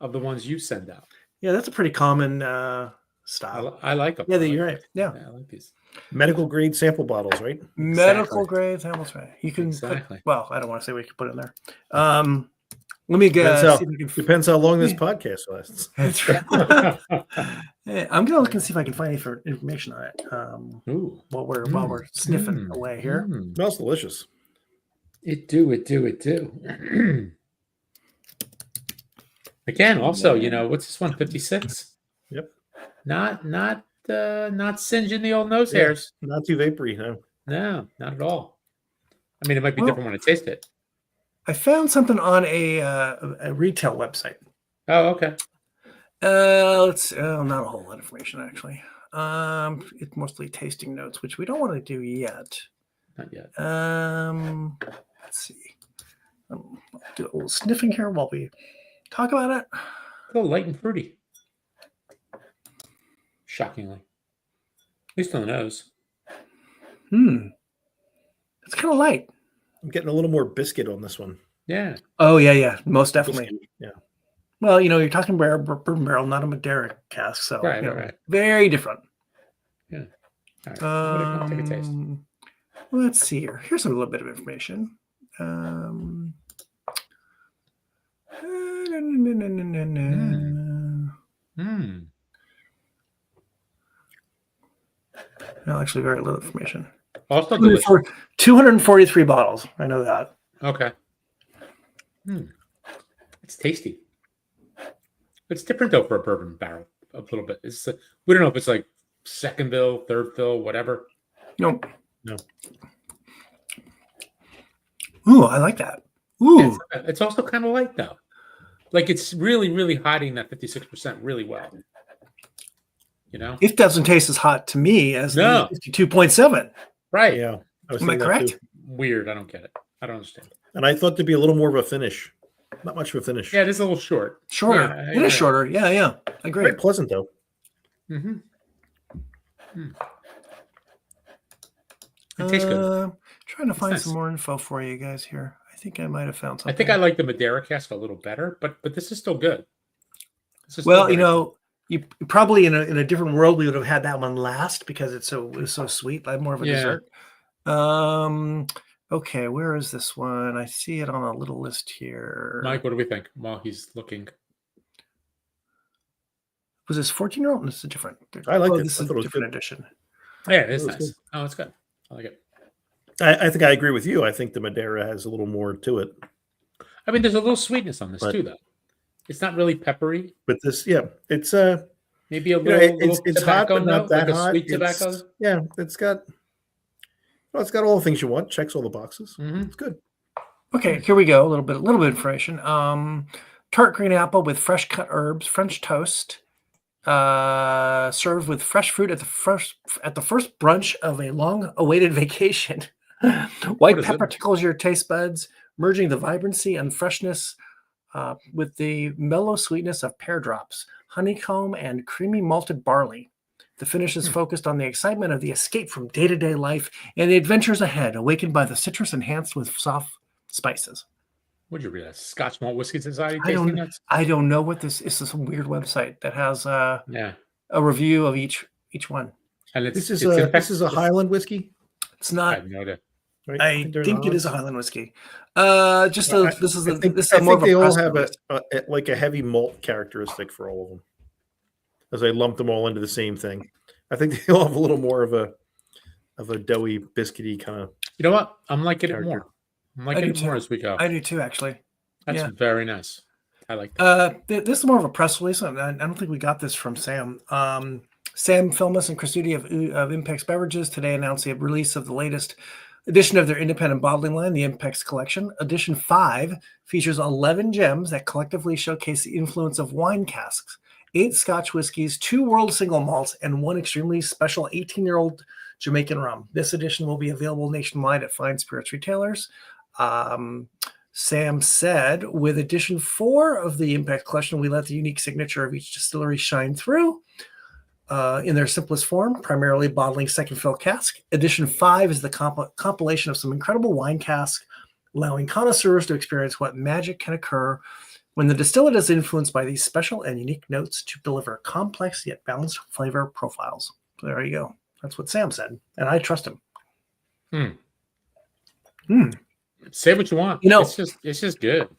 [SPEAKER 1] of the ones you send out.
[SPEAKER 2] Yeah, that's a pretty common style.
[SPEAKER 1] I like them.
[SPEAKER 2] Yeah, you're right. Yeah.
[SPEAKER 1] I like these.
[SPEAKER 3] Medical grade sample bottles, right?
[SPEAKER 2] Medical grade samples, right? You can
[SPEAKER 1] exactly.
[SPEAKER 2] Well, I don't want to say what you can put in there. Let me
[SPEAKER 3] Depends,
[SPEAKER 2] see
[SPEAKER 3] how,
[SPEAKER 2] if I can.
[SPEAKER 3] depends how long this podcast lasts.
[SPEAKER 2] That's right. Hey, I'm gonna look and see if I can find any information on it. While we're sniffing away here.
[SPEAKER 3] Smells delicious.
[SPEAKER 1] It do. Again, also, what's this one? 56.
[SPEAKER 3] Yep.
[SPEAKER 1] Not singeing the old nose hairs.
[SPEAKER 3] Not too vapory, no.
[SPEAKER 1] No, not at all. I mean, it might be different when I taste it.
[SPEAKER 2] I found something on a retail website.
[SPEAKER 1] Oh, okay.
[SPEAKER 2] Let's not a whole lot of information actually. It's mostly tasting notes, which we don't want to do yet.
[SPEAKER 1] Not yet.
[SPEAKER 2] Let's see. I'll do a little sniffing here while we talk about it.
[SPEAKER 1] A little light and fruity. Shockingly. At least on the nose.
[SPEAKER 2] It's kind of light.
[SPEAKER 3] I'm getting a little more biscuit on this one.
[SPEAKER 1] Yeah.
[SPEAKER 2] Oh, yeah. Most definitely.
[SPEAKER 3] Biscuit, yeah.
[SPEAKER 2] Well, you're talking bourbon barrel, not a Madeira cask, so
[SPEAKER 1] Right.
[SPEAKER 2] very different.
[SPEAKER 1] Yeah. All right. Take a taste.
[SPEAKER 2] Let's see here. Here's a little bit of information. No, actually, very little information.
[SPEAKER 1] Also delicious.
[SPEAKER 2] 243 bottles. I know that.
[SPEAKER 1] Okay. It's tasty. It's different though for a bourbon barrel a little bit. It's we don't know if it's like second fill, third fill, whatever.
[SPEAKER 2] No.
[SPEAKER 3] No.
[SPEAKER 2] Ooh, I like that. Ooh.
[SPEAKER 1] It's also kind of light though. Like it's really, really hiding that 56% really well.
[SPEAKER 2] It doesn't taste as hot to me as
[SPEAKER 1] No.
[SPEAKER 2] the 52.7.
[SPEAKER 1] Right.
[SPEAKER 3] Yeah.
[SPEAKER 2] Am I correct?
[SPEAKER 1] Weird. I don't get it. I don't understand.
[SPEAKER 3] And I thought there'd be a little more of a finish. Not much of a finish.
[SPEAKER 1] Yeah, it is a little short.
[SPEAKER 2] Shorter.
[SPEAKER 1] Yeah,
[SPEAKER 2] It is shorter. Yeah. I agree.
[SPEAKER 3] Very pleasant though.
[SPEAKER 1] It tastes good.
[SPEAKER 2] Trying to find
[SPEAKER 1] nice.
[SPEAKER 2] some more info for you guys here. I think I might have found something.
[SPEAKER 1] I think I like the Madeira cask a little better, but this is still good.
[SPEAKER 2] Well, you probably in a different world we would have had that one last because it was so sweet, like more of a dessert. Okay, where is this one? I see it on a little list here.
[SPEAKER 1] Mike, what do we think while he's looking?
[SPEAKER 2] Was this 14-year-old? This is different.
[SPEAKER 3] I like it.
[SPEAKER 2] This
[SPEAKER 3] I
[SPEAKER 2] is
[SPEAKER 3] thought
[SPEAKER 2] a
[SPEAKER 3] it was
[SPEAKER 2] different
[SPEAKER 3] good.
[SPEAKER 2] edition.
[SPEAKER 1] Yeah, it is
[SPEAKER 3] That was
[SPEAKER 1] nice.
[SPEAKER 3] good.
[SPEAKER 1] Oh, it's good. I like it.
[SPEAKER 3] I think I agree with you. I think the Madeira has a little more to it.
[SPEAKER 1] I mean, there's a little sweetness on this too, though. It's not really peppery.
[SPEAKER 3] But this, it's
[SPEAKER 1] maybe a little,
[SPEAKER 3] it's hot,
[SPEAKER 1] tobacco
[SPEAKER 3] but not
[SPEAKER 1] note,
[SPEAKER 3] that
[SPEAKER 1] like
[SPEAKER 3] hot.
[SPEAKER 1] a sweet tobacco.
[SPEAKER 3] It's got all the things you want. Checks all the boxes. It's good.
[SPEAKER 2] Okay, here we go. A little bit of information. Tart green apple with fresh cut herbs, French toast, served with fresh fruit at the first brunch of a long-awaited vacation. White pepper tickles your taste buds, merging the vibrancy and freshness with the mellow sweetness of pear drops, honeycomb, and creamy malted barley. The finish is focused on the excitement of the escape from day-to-day life and the adventures ahead, awakened by the citrus enhanced with soft spices.
[SPEAKER 1] Would you read that? Scotch Malt Whiskey Society
[SPEAKER 2] I
[SPEAKER 1] tasting notes?
[SPEAKER 2] I don't know what this is. Some weird website that has a review of each one.
[SPEAKER 1] And
[SPEAKER 3] this is a Highland whiskey.
[SPEAKER 2] It's not.
[SPEAKER 1] I have no idea.
[SPEAKER 3] Right?
[SPEAKER 2] I think it is a Highland whiskey.
[SPEAKER 3] I think they all have a heavy malt characteristic for all of them. As I lumped them all into the same thing, I think they all have a little more of a doughy, biscuity kind of.
[SPEAKER 1] You know what? I'm liking it more. I'm liking it more as we go.
[SPEAKER 2] I do too, actually.
[SPEAKER 1] That's very nice. I like that.
[SPEAKER 2] This is more of a press release. I don't think we got this from Sam. Sam Filmus and Chris Duty of Impex Beverages today announced the release of the latest edition of their independent bottling line, the Impex Collection. Edition 5 features 11 gems that collectively showcase the influence of wine casks, 8 Scotch whiskies, 2 world single malts, and 1 extremely special 18-year-old Jamaican rum. This edition will be available nationwide at fine spirits retailers. Sam said, with edition 4 of the Impex Collection, we let the unique signature of each distillery shine through in their simplest form, primarily bottling second fill cask. Edition 5 is the compilation of some incredible wine casks, allowing connoisseurs to experience what magic can occur when the distillate is influenced by these special and unique notes to deliver complex yet balanced flavor profiles. So there you go. That's what Sam said, and I trust him.
[SPEAKER 1] Say what you want. It's just good.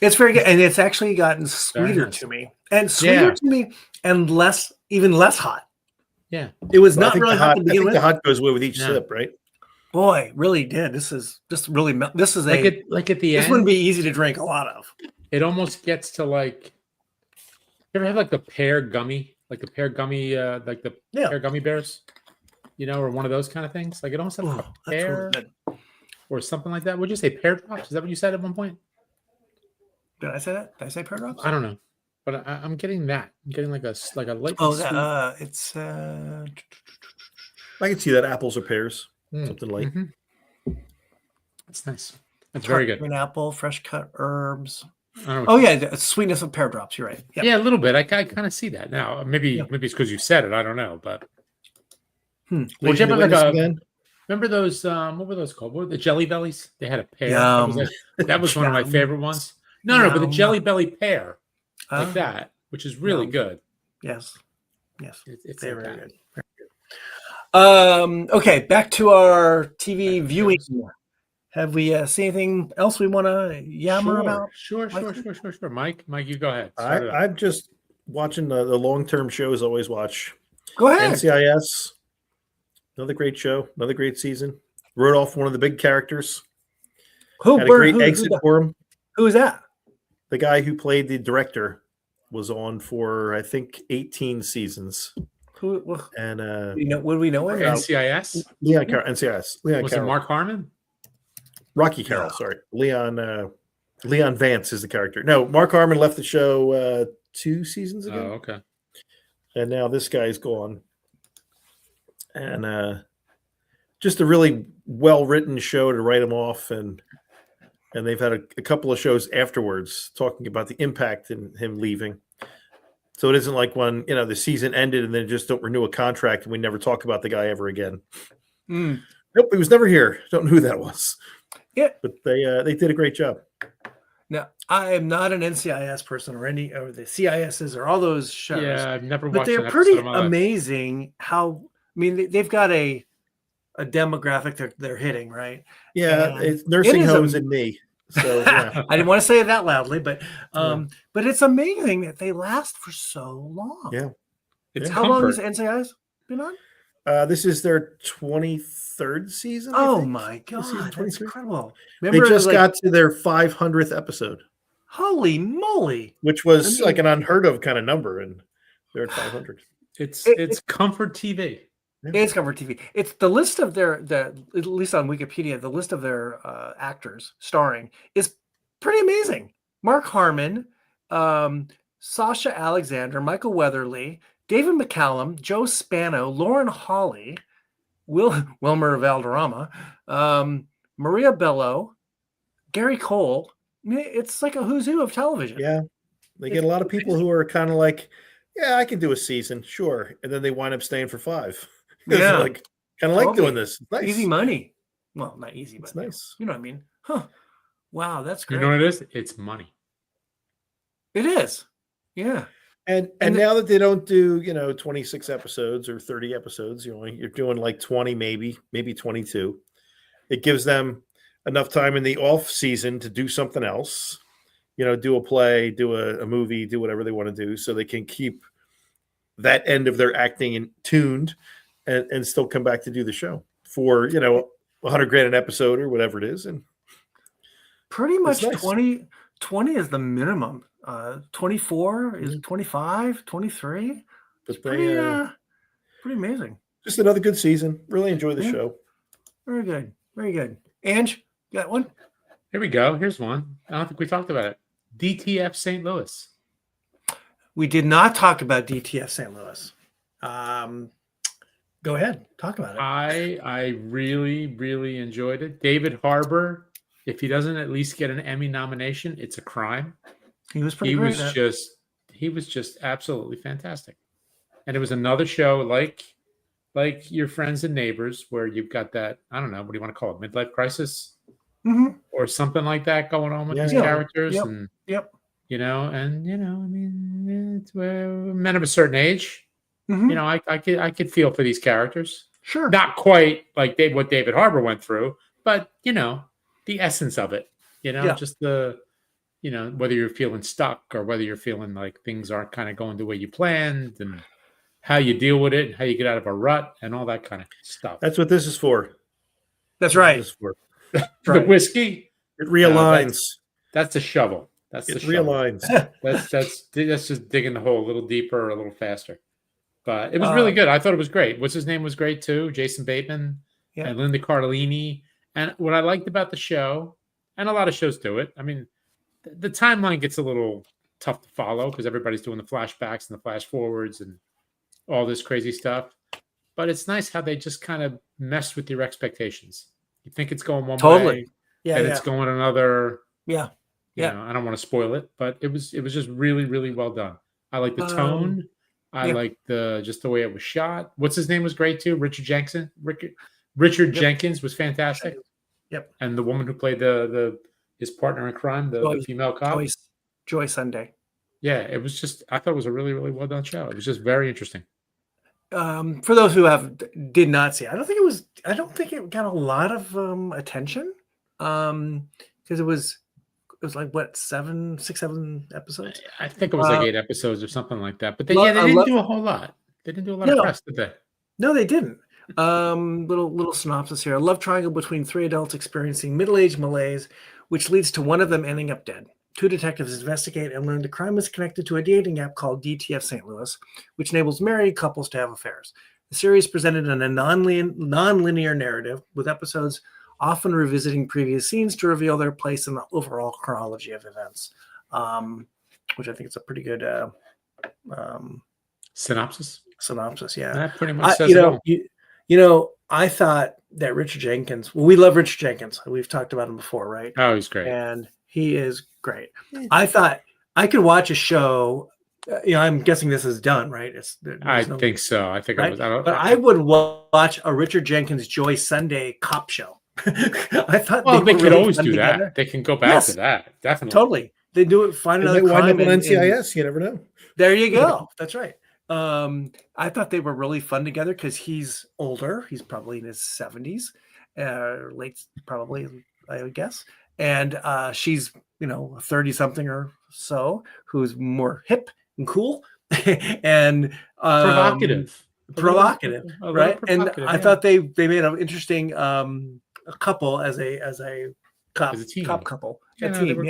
[SPEAKER 2] It's very good, and it's actually gotten sweeter to me, and even less hot.
[SPEAKER 1] Yeah,
[SPEAKER 2] it was not really hot to begin with.
[SPEAKER 3] The hot goes away with each sip, right?
[SPEAKER 2] Boy, really did. This is at the end. This wouldn't be easy to drink a lot of.
[SPEAKER 1] It almost gets to like. You ever have like the pear gummy, pear gummy bears, or one of those kind of things? Like it almost has like a pear or something like that. Would you say pear drops? Is that what you said at one point?
[SPEAKER 2] Did I say that? Did I say pear drops?
[SPEAKER 1] I don't know, but I'm getting that. I'm getting like a light.
[SPEAKER 2] It's.
[SPEAKER 3] I can see that apples or pears, something light.
[SPEAKER 1] Mm-hmm. That's nice. That's very good.
[SPEAKER 2] Green apple, fresh cut herbs. The sweetness of pear drops. You're right. Yep.
[SPEAKER 1] Yeah, a little bit. I kind of see that now. Maybe it's because you said it. I don't know, but. Would you ever remember those? What were those called? What were the Jelly Bellies? They had a pear. That was one of my favorite ones. No, but the Jelly Belly pear, like that, which is really good.
[SPEAKER 2] Yes.
[SPEAKER 1] It's
[SPEAKER 2] very
[SPEAKER 1] like
[SPEAKER 2] good. Very good. Okay, back to our TV viewing. Have we seen anything else we want to yammer about?
[SPEAKER 1] Sure. Mike, you go ahead.
[SPEAKER 3] I'm just watching the long-term shows I always watch.
[SPEAKER 2] Go ahead.
[SPEAKER 3] NCIS, another great show, another great season. Wrote off one of the big characters. Had a great exit for him.
[SPEAKER 2] Who is that?
[SPEAKER 3] The guy who played the director was on for, I think, 18 seasons.
[SPEAKER 2] Who?
[SPEAKER 3] And
[SPEAKER 2] would we know him?
[SPEAKER 1] NCIS?
[SPEAKER 3] NCIS. Leon
[SPEAKER 1] was
[SPEAKER 3] Carroll.
[SPEAKER 1] It Mark Harmon?
[SPEAKER 3] Rocky Carroll, sorry. Leon Vance is the character. No, Mark Harmon left the show 2 seasons ago.
[SPEAKER 1] Oh, okay.
[SPEAKER 3] And now this guy's gone. And just a really well-written show to write him off. And they've had a couple of shows afterwards talking about the impact in him leaving. So it isn't like when, the season ended and then just don't renew a contract and we never talk about the guy ever again. Nope, he was never here. Don't know who that was.
[SPEAKER 2] Yeah.
[SPEAKER 3] But they did a great job.
[SPEAKER 2] Now, I am not an NCIS person or the CISs or all those shows.
[SPEAKER 1] Yeah, I've never
[SPEAKER 2] watched. But they're pretty amazing they've got a demographic they're hitting, right?
[SPEAKER 3] Yeah, it's nursing homes and me. So yeah.
[SPEAKER 2] I didn't want to say it that loudly, but it's amazing that they last for so long.
[SPEAKER 3] Yeah.
[SPEAKER 2] How long has NCIS been on?
[SPEAKER 3] This is their 23rd season.
[SPEAKER 2] Oh my god, that's incredible!
[SPEAKER 3] Remember, they just got to their 500th episode.
[SPEAKER 2] Holy moly!
[SPEAKER 3] Which was like an unheard of kind of number, and they're at 500.
[SPEAKER 1] It's comfort TV.
[SPEAKER 2] It's comfort TV. It's the list of at least on Wikipedia, the list of their actors starring is pretty amazing. Mark Harmon, Sasha Alexander, Michael Weatherly, David McCallum, Joe Spano, Lauren Hawley, Wilmer Valderrama, Maria Bello, Gary Cole. I mean, it's like a who's who of television.
[SPEAKER 3] Yeah. They get a lot of people who are kind of like, yeah, I can do a season, sure. And then they wind up staying for 5. Yeah. Kind of like doing this. Nice.
[SPEAKER 2] Easy money. Well, not easy, but
[SPEAKER 3] it's nice.
[SPEAKER 2] You know what I mean? Huh. Wow, that's great.
[SPEAKER 1] You know what it is? It's money.
[SPEAKER 2] It is. Yeah.
[SPEAKER 3] And now that they don't do, 26 episodes or 30 episodes, you're doing like 20, maybe 22. It gives them enough time in the off season to do something else, do a play, do a movie, do whatever they want to do so they can keep that end of their acting tuned and still come back to do the show for, $100,000 an episode or whatever it is. And
[SPEAKER 2] pretty much nice. 20 is the minimum. 24 is 25, 23. It's pretty amazing.
[SPEAKER 3] Just another good season. Really enjoy the show.
[SPEAKER 2] Very good. Very good. Ange, you got one?
[SPEAKER 1] Here we go. Here's one. I don't think we talked about it. DTF St. Louis.
[SPEAKER 2] We did not talk about DTF St. Louis. Go ahead. Talk about it.
[SPEAKER 1] I really, really enjoyed it. David Harbour, if he doesn't at least get an Emmy nomination, it's a crime.
[SPEAKER 2] He was pretty great.
[SPEAKER 1] He was just absolutely fantastic. And it was another show like your Friends and Neighbors, where you've got that, I don't know, what do you want to call it? Midlife crisis or something like that going on with these characters.
[SPEAKER 2] Yep.
[SPEAKER 1] and I mean, it's men of a certain age.
[SPEAKER 2] Mhm.
[SPEAKER 1] I could feel for these characters.
[SPEAKER 2] Sure.
[SPEAKER 1] Not quite like what David Harbour went through, but the essence of it.
[SPEAKER 2] Yeah.
[SPEAKER 1] Just the whether you're feeling stuck or whether you're feeling like things aren't kind of going the way you planned, and how you deal with it, and how you get out of a rut, and all that kind of stuff.
[SPEAKER 3] That's what this is for.
[SPEAKER 2] That's right.
[SPEAKER 3] This is for.
[SPEAKER 1] The whiskey.
[SPEAKER 3] It realigns.
[SPEAKER 1] That's the shovel. That's the shovel.
[SPEAKER 3] Realigns.
[SPEAKER 1] That's just digging the hole a little deeper, a little faster. But it was really good. I thought it was great. What's his name was great too. Jason Bateman and Linda Cardellini. And what I liked about the show, and a lot of shows do it. I mean, the timeline gets a little tough to follow because everybody's doing the flashbacks and the flash forwards and all this crazy stuff. But it's nice how they just kind of mess with your expectations. You think it's going one way, and it's going another.
[SPEAKER 2] Yeah.
[SPEAKER 1] I don't want to spoil it, but it was just really, really well done. I like the tone. I like just the way it was shot. What's his name was great too. Richard Jenkins was fantastic.
[SPEAKER 2] Yep.
[SPEAKER 1] And the woman who played his partner in crime, the female cop,
[SPEAKER 2] Joy Sunday.
[SPEAKER 1] Yeah, it was just. I thought it was a really, really well done show. It was just very interesting.
[SPEAKER 2] For those who did not see, I don't think it got a lot of attention. Because it was like what 7 episodes.
[SPEAKER 1] I think it was like 8 episodes or something like that. But they didn't do a whole lot. They didn't do a lot of press, did they?
[SPEAKER 2] No, they didn't. Little synopsis here: a love triangle between 3 adults experiencing middle-aged malaise, which leads to one of them ending up dead. 2 detectives investigate and learn the crime is connected to a dating app called DTF St. Louis, which enables married couples to have affairs. The series presented in a non-linear narrative, with episodes often revisiting previous scenes to reveal their place in the overall chronology of events, which I think is a pretty good
[SPEAKER 1] synopsis.
[SPEAKER 2] Yeah,
[SPEAKER 1] that pretty much says it all.
[SPEAKER 2] I thought that Richard Jenkins. Well, we love Richard Jenkins. We've talked about him before, right?
[SPEAKER 1] Oh, he's great,
[SPEAKER 2] and he is great. I thought I could watch a show. I'm guessing this is done, right?
[SPEAKER 1] I think so. I think
[SPEAKER 2] right?
[SPEAKER 1] I
[SPEAKER 2] would watch a Richard Jenkins Joy Sunday cop show. I thought
[SPEAKER 1] they could
[SPEAKER 2] really
[SPEAKER 1] always do
[SPEAKER 2] together.
[SPEAKER 1] That. They can go back to that. Definitely.
[SPEAKER 2] Totally. They do it. Find another
[SPEAKER 3] crime.
[SPEAKER 2] Wind up
[SPEAKER 3] on NCIS. You never know.
[SPEAKER 2] There you go. That's right. I thought they were really fun together because he's older. He's probably in his 70s, late, probably, I would guess. And she's, 30-something or so, who's more hip and cool and provocative, right? And I thought they made an interesting couple as a cop couple, a team.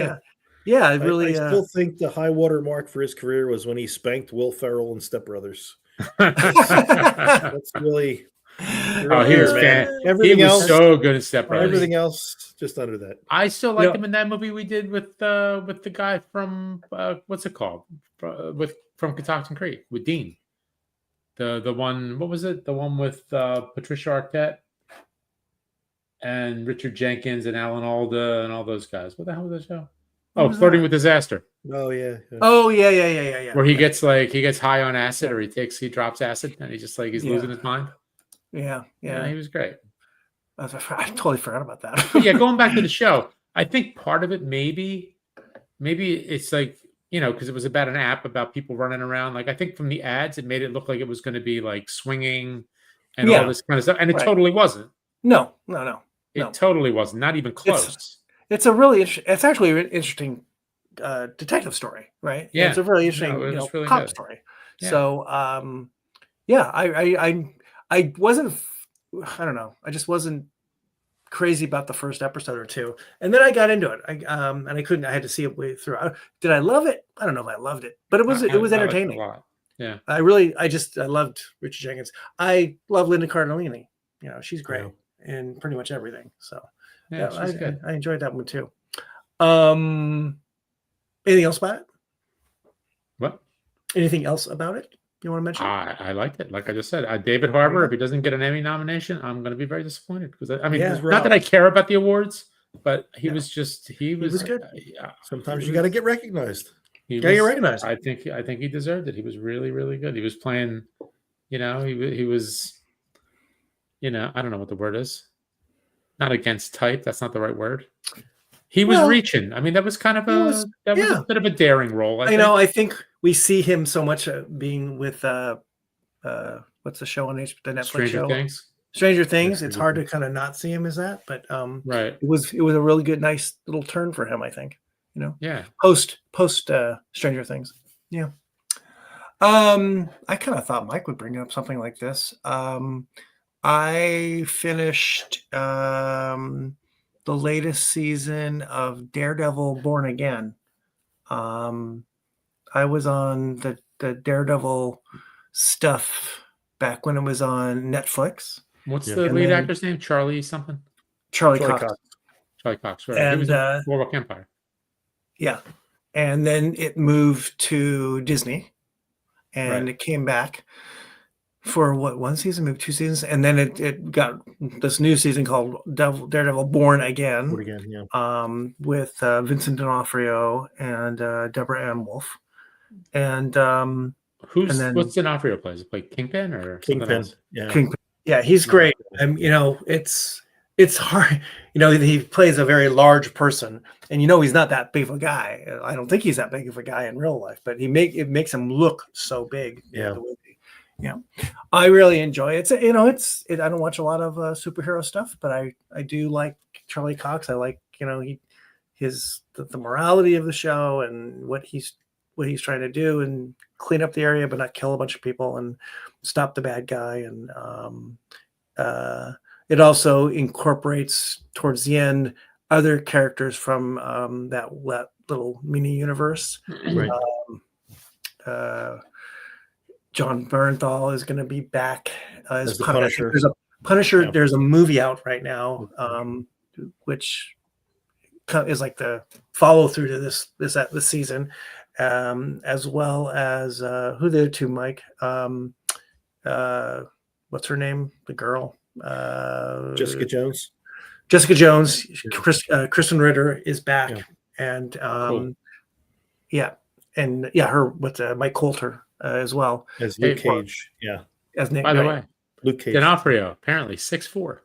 [SPEAKER 2] Yeah, I
[SPEAKER 3] still think the high water mark for his career was when he spanked Will Ferrell in Step Brothers. That's really.
[SPEAKER 1] He was Everything else so good in Step Brothers.
[SPEAKER 3] Everything else just under that.
[SPEAKER 1] I still like him in that movie we did with the guy from what's it called? From Catoctin Creek with Dean. The one, what was it? The one with Patricia Arquette and Richard Jenkins and Alan Alda and all those guys. What the hell was that show? Oh, Flirting with Disaster.
[SPEAKER 3] Oh yeah.
[SPEAKER 2] Oh yeah.
[SPEAKER 1] Where he gets high on acid, or he drops acid, and he's just like he's losing his mind.
[SPEAKER 2] Yeah.
[SPEAKER 1] He was great.
[SPEAKER 2] I totally forgot about that.
[SPEAKER 1] But yeah, going back to the show, I think part of it maybe it's like because it was about an app about people running around. Like I think from the ads, it made it look like it was going to be like swinging and all this kind of stuff, and it totally wasn't.
[SPEAKER 2] No.
[SPEAKER 1] It totally wasn't. Not even close.
[SPEAKER 2] It's a really it's actually an interesting detective story, right?
[SPEAKER 1] Yeah,
[SPEAKER 2] it's a really interesting really cop story. Yeah. So I wasn't, I don't know, I just wasn't crazy about the first episode or two, and then I got into it. And I had to see it way through. Did I love it? I don't know if I loved it, but it was entertaining.
[SPEAKER 1] A lot. Yeah,
[SPEAKER 2] I loved Richard Jenkins. I love Linda Cardellini. She's great in pretty much everything. So I enjoyed that one too. Anything else about it?
[SPEAKER 1] What?
[SPEAKER 2] Anything else about it you want to mention?
[SPEAKER 1] I liked it. Like I just said, David Harbour, if he doesn't get an Emmy nomination, I'm going to be very disappointed because not that I care about the awards, but he was
[SPEAKER 2] good.
[SPEAKER 3] Sometimes you got to get recognized.
[SPEAKER 1] I think he deserved it. He was really, really good. He was playing, he was, I don't know what the word is. Not against type. That's not the right word. He was reaching. I mean, that was kind of a bit of a daring role.
[SPEAKER 2] I think we see him so much being with what's the show on the Netflix
[SPEAKER 1] Stranger
[SPEAKER 2] show?
[SPEAKER 1] Things.
[SPEAKER 2] Stranger Things. It's hard to kind of not see him as that, but
[SPEAKER 1] right.
[SPEAKER 2] It was a really good, nice little turn for him. I think.
[SPEAKER 1] Yeah.
[SPEAKER 2] Post Stranger Things. Yeah. I kind of thought Mike would bring up something like this. I finished the latest season of Daredevil Born Again. I was on the Daredevil stuff back when it was on Netflix.
[SPEAKER 1] What's the lead actor's name? Charlie something?
[SPEAKER 2] Charlie Cox.
[SPEAKER 1] Charlie Cox, right.
[SPEAKER 2] And,
[SPEAKER 1] he was in Boardwalk Empire.
[SPEAKER 2] Yeah. And then it moved to Disney. And it came back for one season, maybe 2 seasons, and then it got this new season called Daredevil Born Again. With Vincent D'Onofrio and Deborah Ann Wolfe. And
[SPEAKER 1] what's D'Onofrio plays? Play Kingpin or
[SPEAKER 3] Kingpin?
[SPEAKER 1] Yeah,
[SPEAKER 2] Kingpin. Yeah, he's great. It's hard. He plays a very large person, and he's not that big of a guy. I don't think he's that big of a guy in real life, but it makes him look so big. Yeah, I really enjoy it. I don't watch a lot of superhero stuff, but I do like Charlie Cox. I like the morality of the show and what he's trying to do and clean up the area, but not kill a bunch of people and stop the bad guy. And it also incorporates towards the end other characters from that little mini universe.
[SPEAKER 3] Right.
[SPEAKER 2] John Bernthal is going to be back as
[SPEAKER 3] Punisher.
[SPEAKER 2] There's a Punisher. Yeah. There's a movie out right now, which is like the follow through to this season, as well as who the other two, Mike? What's her name? The girl.
[SPEAKER 3] Jessica Jones.
[SPEAKER 2] Jessica Jones. Kristen Ritter is back, and cool. Her with Mike Coulter. As well
[SPEAKER 3] as Luke Cage,
[SPEAKER 2] As Nick.
[SPEAKER 1] By the way,
[SPEAKER 3] Luke Cage.
[SPEAKER 1] D'Onofrio apparently 6'4",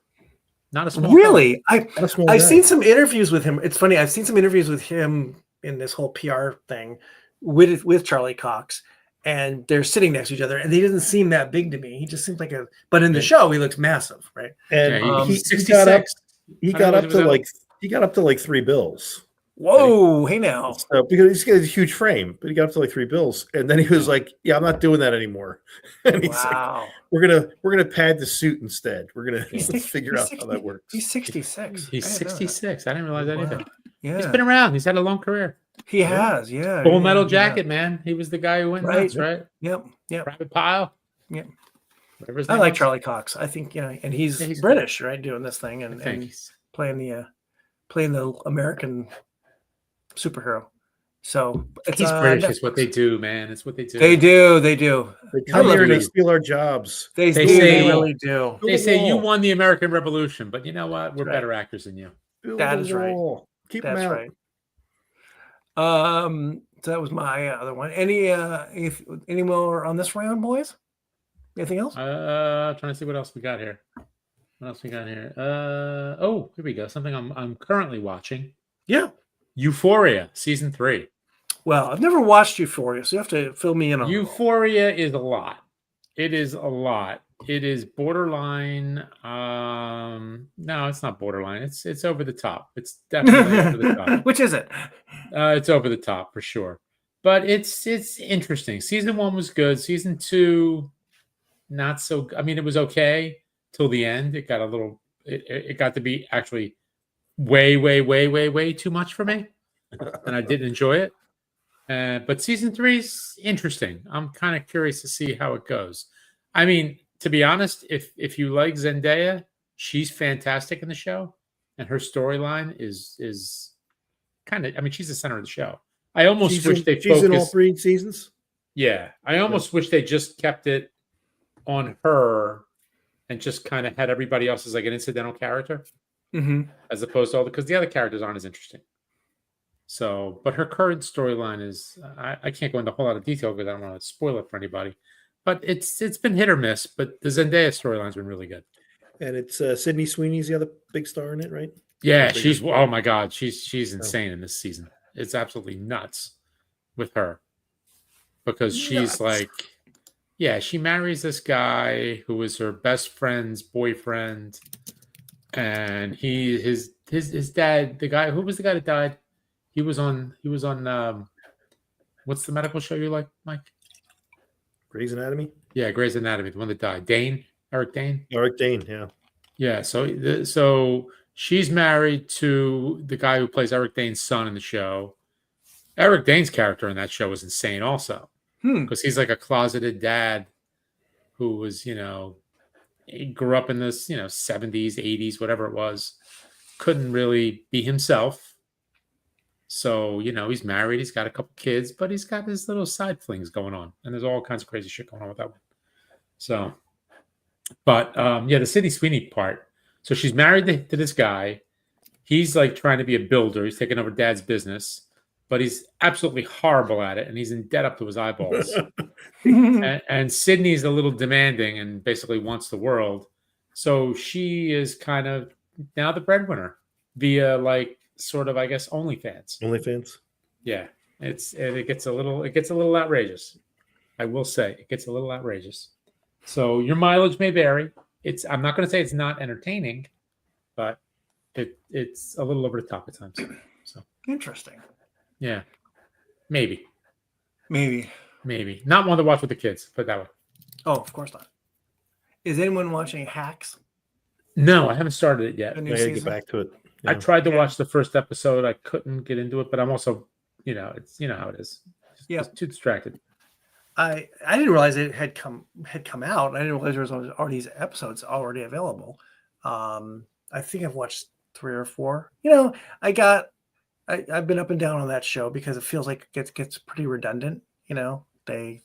[SPEAKER 1] not a small.
[SPEAKER 2] Really, I've seen some interviews with him. It's funny. I've seen some interviews with him in this whole PR thing with Charlie Cox, and they're sitting next to each other, and he doesn't seem that big to me. He just seems like but in the show he looks massive, right?
[SPEAKER 3] And
[SPEAKER 1] he's 66.
[SPEAKER 3] He got up to like 3 bills.
[SPEAKER 2] Whoa, hey now.
[SPEAKER 3] Because he's got a huge frame, but he got up to like 3 bills. And then he was like, yeah, I'm not doing that anymore. And he's like, we're gonna pad the suit instead. We're gonna figure out how that works.
[SPEAKER 2] He's 66.
[SPEAKER 1] He's 66. I didn't realize that either.
[SPEAKER 2] Yeah.
[SPEAKER 1] He's been around. He's had a long career.
[SPEAKER 2] He has, yeah.
[SPEAKER 1] Full Metal Jacket, man. He was the guy who went nuts, right?
[SPEAKER 2] Yep.
[SPEAKER 1] Private Pile.
[SPEAKER 2] Yep. I like Charlie Cox. I think, and he's British, good. Right? Doing this thing and playing the American superhero. So
[SPEAKER 1] he's British. It's what they do, man. It's what they do.
[SPEAKER 2] They do. They
[SPEAKER 3] come here to steal our jobs.
[SPEAKER 2] They really do.
[SPEAKER 1] They say you won the American Revolution, but you know what? We're better actors than you.
[SPEAKER 2] That is right.
[SPEAKER 3] Keep them out.
[SPEAKER 2] Right. So that was my other one. Any more on this round, boys? Anything else?
[SPEAKER 1] Trying to see what else we got here. Here we go. Something I'm currently watching.
[SPEAKER 2] Yeah.
[SPEAKER 1] Euphoria season 3.
[SPEAKER 2] Well, I've never watched Euphoria, so you have to fill me in on
[SPEAKER 1] Euphoria. Is a lot. It is a lot. It is borderline. No, it's not borderline. It's over the top. It's definitely over the top.
[SPEAKER 2] Which is it?
[SPEAKER 1] It's over the top for sure. But it's interesting. Season 1 was good. Season 2, not so. I mean, it was okay till the end. It got a little. It got to be actually way too much for me, and I didn't enjoy it. But season 3 is interesting. I'm kind of curious to see how it goes. I mean, to be honest, if you like Zendaya, she's fantastic in the show, and her storyline is kind of. I mean, she's the center of the show. I almost wish they focused.
[SPEAKER 3] She's in all 3 seasons.
[SPEAKER 1] Yeah, I almost wish they just kept it on her, and just kind of had everybody else as like an incidental character.
[SPEAKER 2] Mm-hmm.
[SPEAKER 1] As opposed to because the other characters aren't as interesting. So, but her current storyline is I can't go into a whole lot of detail because I don't want to spoil it for anybody. But it's been hit or miss. But the Zendaya storyline's been really good.
[SPEAKER 3] And it's Sydney Sweeney's the other big star in it, right?
[SPEAKER 1] Yeah, she's oh my god, she's insane in this season. It's absolutely nuts with her because she's like, yeah, she marries this guy who was her best friend's boyfriend, and his dad, the guy who was the guy that died. He was on what's the medical show you like, Mike?
[SPEAKER 3] Grey's Anatomy.
[SPEAKER 1] Yeah, Grey's Anatomy, the one that died. Eric Dane.
[SPEAKER 3] Eric Dane, yeah.
[SPEAKER 1] Yeah, so she's married to the guy who plays Eric Dane's son in the show. Eric Dane's character in that show was insane also. Because he's like a closeted dad who was, he grew up in this, 70s, 80s, whatever it was. Couldn't really be himself. So, he's married, he's got a couple kids, but he's got his little side flings going on. And there's all kinds of crazy shit going on with that one. So, but the Sydney Sweeney part. So she's married to this guy. He's like trying to be a builder. He's taking over dad's business, but he's absolutely horrible at it. And he's in debt up to his eyeballs. and Sydney's a little demanding and basically wants the world. So she is kind of now the breadwinner via like sort of, I guess, OnlyFans. Yeah. It gets a little outrageous. I will say it gets a little outrageous. So your mileage may vary. I'm not going to say it's not entertaining, but it's a little over the top at times. So
[SPEAKER 2] interesting.
[SPEAKER 1] Yeah, maybe.
[SPEAKER 2] Not
[SPEAKER 1] one to watch with the kids, but that way.
[SPEAKER 2] Oh, of course not. Is anyone watching Hacks?
[SPEAKER 1] No, I haven't started it yet.
[SPEAKER 3] I gotta get back to it.
[SPEAKER 1] Yeah. I tried to watch the first episode. I couldn't get into it, but I'm also, it's how it is. Just too distracted.
[SPEAKER 2] I didn't realize it had come out. I didn't realize there was already these episodes already available. I think I've watched 3 or 4. I've been up and down on that show because it feels like it gets pretty redundant. They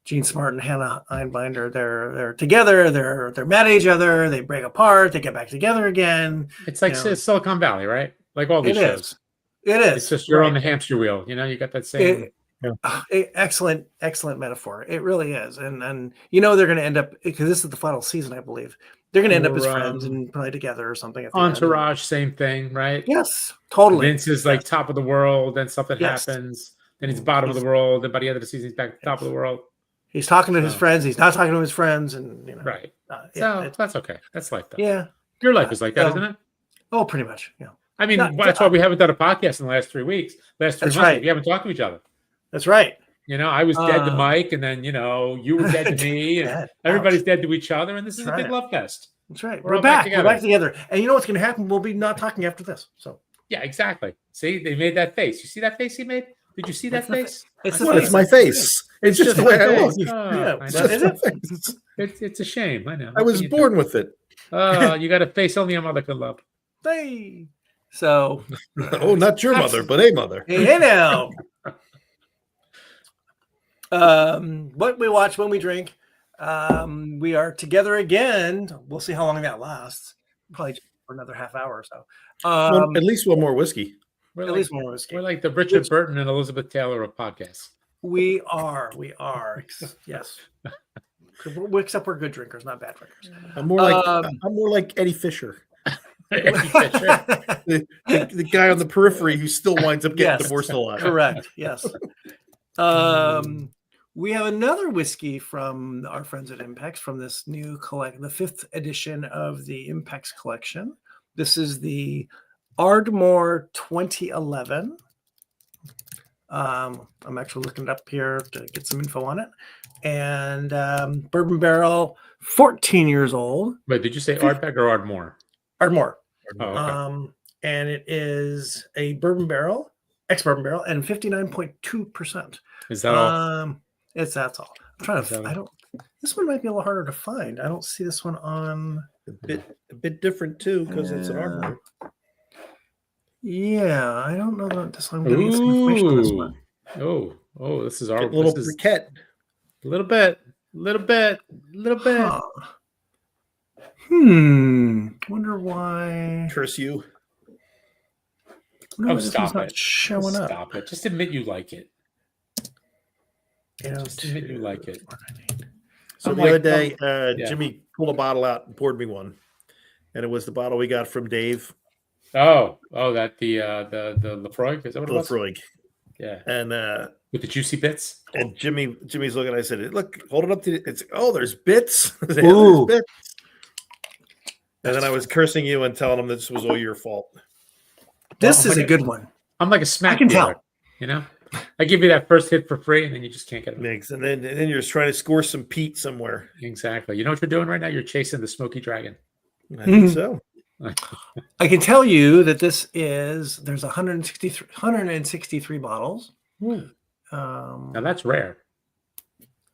[SPEAKER 2] Gene Smart and Hannah Einbinder, they're together, they're mad at each other, they break apart, they get back together again.
[SPEAKER 1] It's like it's Silicon Valley, right? Like all these shows.
[SPEAKER 2] It is.
[SPEAKER 1] It's just you're on the hamster wheel. You got that same.
[SPEAKER 2] Excellent metaphor. It really is. And they're going to end up, because this is the final season, I believe. They're going to end up as friends and play together or something. At the
[SPEAKER 1] Entourage, same thing, right?
[SPEAKER 2] Yes, totally.
[SPEAKER 1] Vince is like top of the world, then something happens. Then he's bottom of the world. Then by the end of the season, he's back at the top of the world.
[SPEAKER 2] He's talking to his friends. He's not talking to his friends. And,
[SPEAKER 1] right. So that's okay. That's life, though.
[SPEAKER 2] Yeah.
[SPEAKER 1] Your life is like that, isn't it?
[SPEAKER 2] Oh, pretty much. Yeah.
[SPEAKER 1] I mean, that's why we haven't done a podcast in the last 3 weeks. Last 3 months,
[SPEAKER 2] right.
[SPEAKER 1] We haven't talked to each other.
[SPEAKER 2] That's right.
[SPEAKER 1] I was dead to Mike, and then, you were dead to me, and everybody's dead to each other, and this is a big love fest.
[SPEAKER 2] That's right. We're back. We're back together. And you know what's going to happen? We'll be not talking after this. So.
[SPEAKER 1] Yeah, exactly. See, they made that face. You see that face he made? Did you see that face?
[SPEAKER 3] It's my face. It's just the way I look.
[SPEAKER 1] It's a shame. I know.
[SPEAKER 3] I was born with it.
[SPEAKER 1] Oh, you got a face only a mother could love.
[SPEAKER 2] Hey. So.
[SPEAKER 3] Not your mother, but a mother.
[SPEAKER 2] Hey, now. What we watch when we drink. We are together again. We'll see how long that lasts. Probably for another half hour or so.
[SPEAKER 3] At least one more whiskey.
[SPEAKER 2] At least one more whiskey.
[SPEAKER 1] We're like the Richard Burton and Elizabeth Taylor of podcasts.
[SPEAKER 2] We are. Yes. Except we're good drinkers, not bad drinkers.
[SPEAKER 3] I'm more like Eddie Fisher. the guy on the periphery who still winds up getting divorced a lot.
[SPEAKER 2] Correct. Yes. We have another whiskey from our friends at Impex from this new collection, the 5th edition of the Impex Collection. This is the Ardmore 2011. I'm actually looking it up here to get some info on it. And bourbon barrel, 14 years old.
[SPEAKER 1] Wait, did you say Ardbeg or Ardmore?
[SPEAKER 2] Ardmore.
[SPEAKER 1] Oh, okay.
[SPEAKER 2] And it is a bourbon barrel, ex-bourbon barrel, and 59.2%.
[SPEAKER 1] Is that all?
[SPEAKER 2] That's all. I'm trying to. This one might be a little harder to find. I don't see this one on.
[SPEAKER 3] A bit different too because it's an Ardmore.
[SPEAKER 2] Yeah, I don't know that this one. I'm getting some information on this one.
[SPEAKER 1] Oh, this is our
[SPEAKER 3] little briquette.
[SPEAKER 1] A little bit.
[SPEAKER 2] Huh. Wonder why.
[SPEAKER 3] Curse you.
[SPEAKER 1] Stop it.
[SPEAKER 2] Showing up.
[SPEAKER 1] Stop it. Just admit you like it. Just admit you like it.
[SPEAKER 3] So the other day, Jimmy pulled a bottle out and poured me one. And it was the bottle we got from Dave
[SPEAKER 1] That the Lefroy, is that what it was?
[SPEAKER 3] Lefroy.
[SPEAKER 1] Yeah.
[SPEAKER 3] And
[SPEAKER 1] with the juicy bits.
[SPEAKER 3] And Jimmy's looking. I said, "Look, hold it up to it's. Oh, there's bits. There's bits." And then I was cursing you and telling him this was all your fault.
[SPEAKER 2] This is a good one.
[SPEAKER 1] I'm like a smack.
[SPEAKER 2] I can tell.
[SPEAKER 1] You know, I give you that first hit for free, and then you just can't get it.
[SPEAKER 3] Mix, and then you're just trying to score some Pete somewhere.
[SPEAKER 1] Exactly. You know what you're doing right now? You're chasing the Smoky Dragon.
[SPEAKER 3] I think so.
[SPEAKER 2] I can tell you that there's 163 bottles.
[SPEAKER 1] Now that's rare.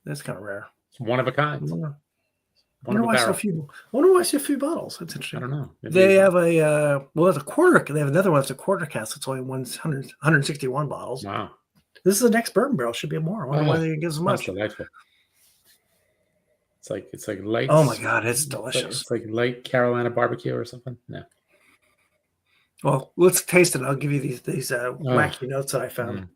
[SPEAKER 2] That's kind of rare.
[SPEAKER 1] It's one of a kind.
[SPEAKER 2] I wonder why so few bottles. That's interesting.
[SPEAKER 1] I don't know.
[SPEAKER 2] Maybe they have it's a quarter. They have another one that's a quarter cask. It's only 161 bottles.
[SPEAKER 1] Wow.
[SPEAKER 2] This is the next bourbon barrel. Should be more. I wonder why they give so much.
[SPEAKER 1] That's delightful. It's like light.
[SPEAKER 2] Oh my God, it's delicious.
[SPEAKER 1] It's like light Carolina barbecue or something. No.
[SPEAKER 2] Well, let's taste it. I'll give you these wacky notes that I found.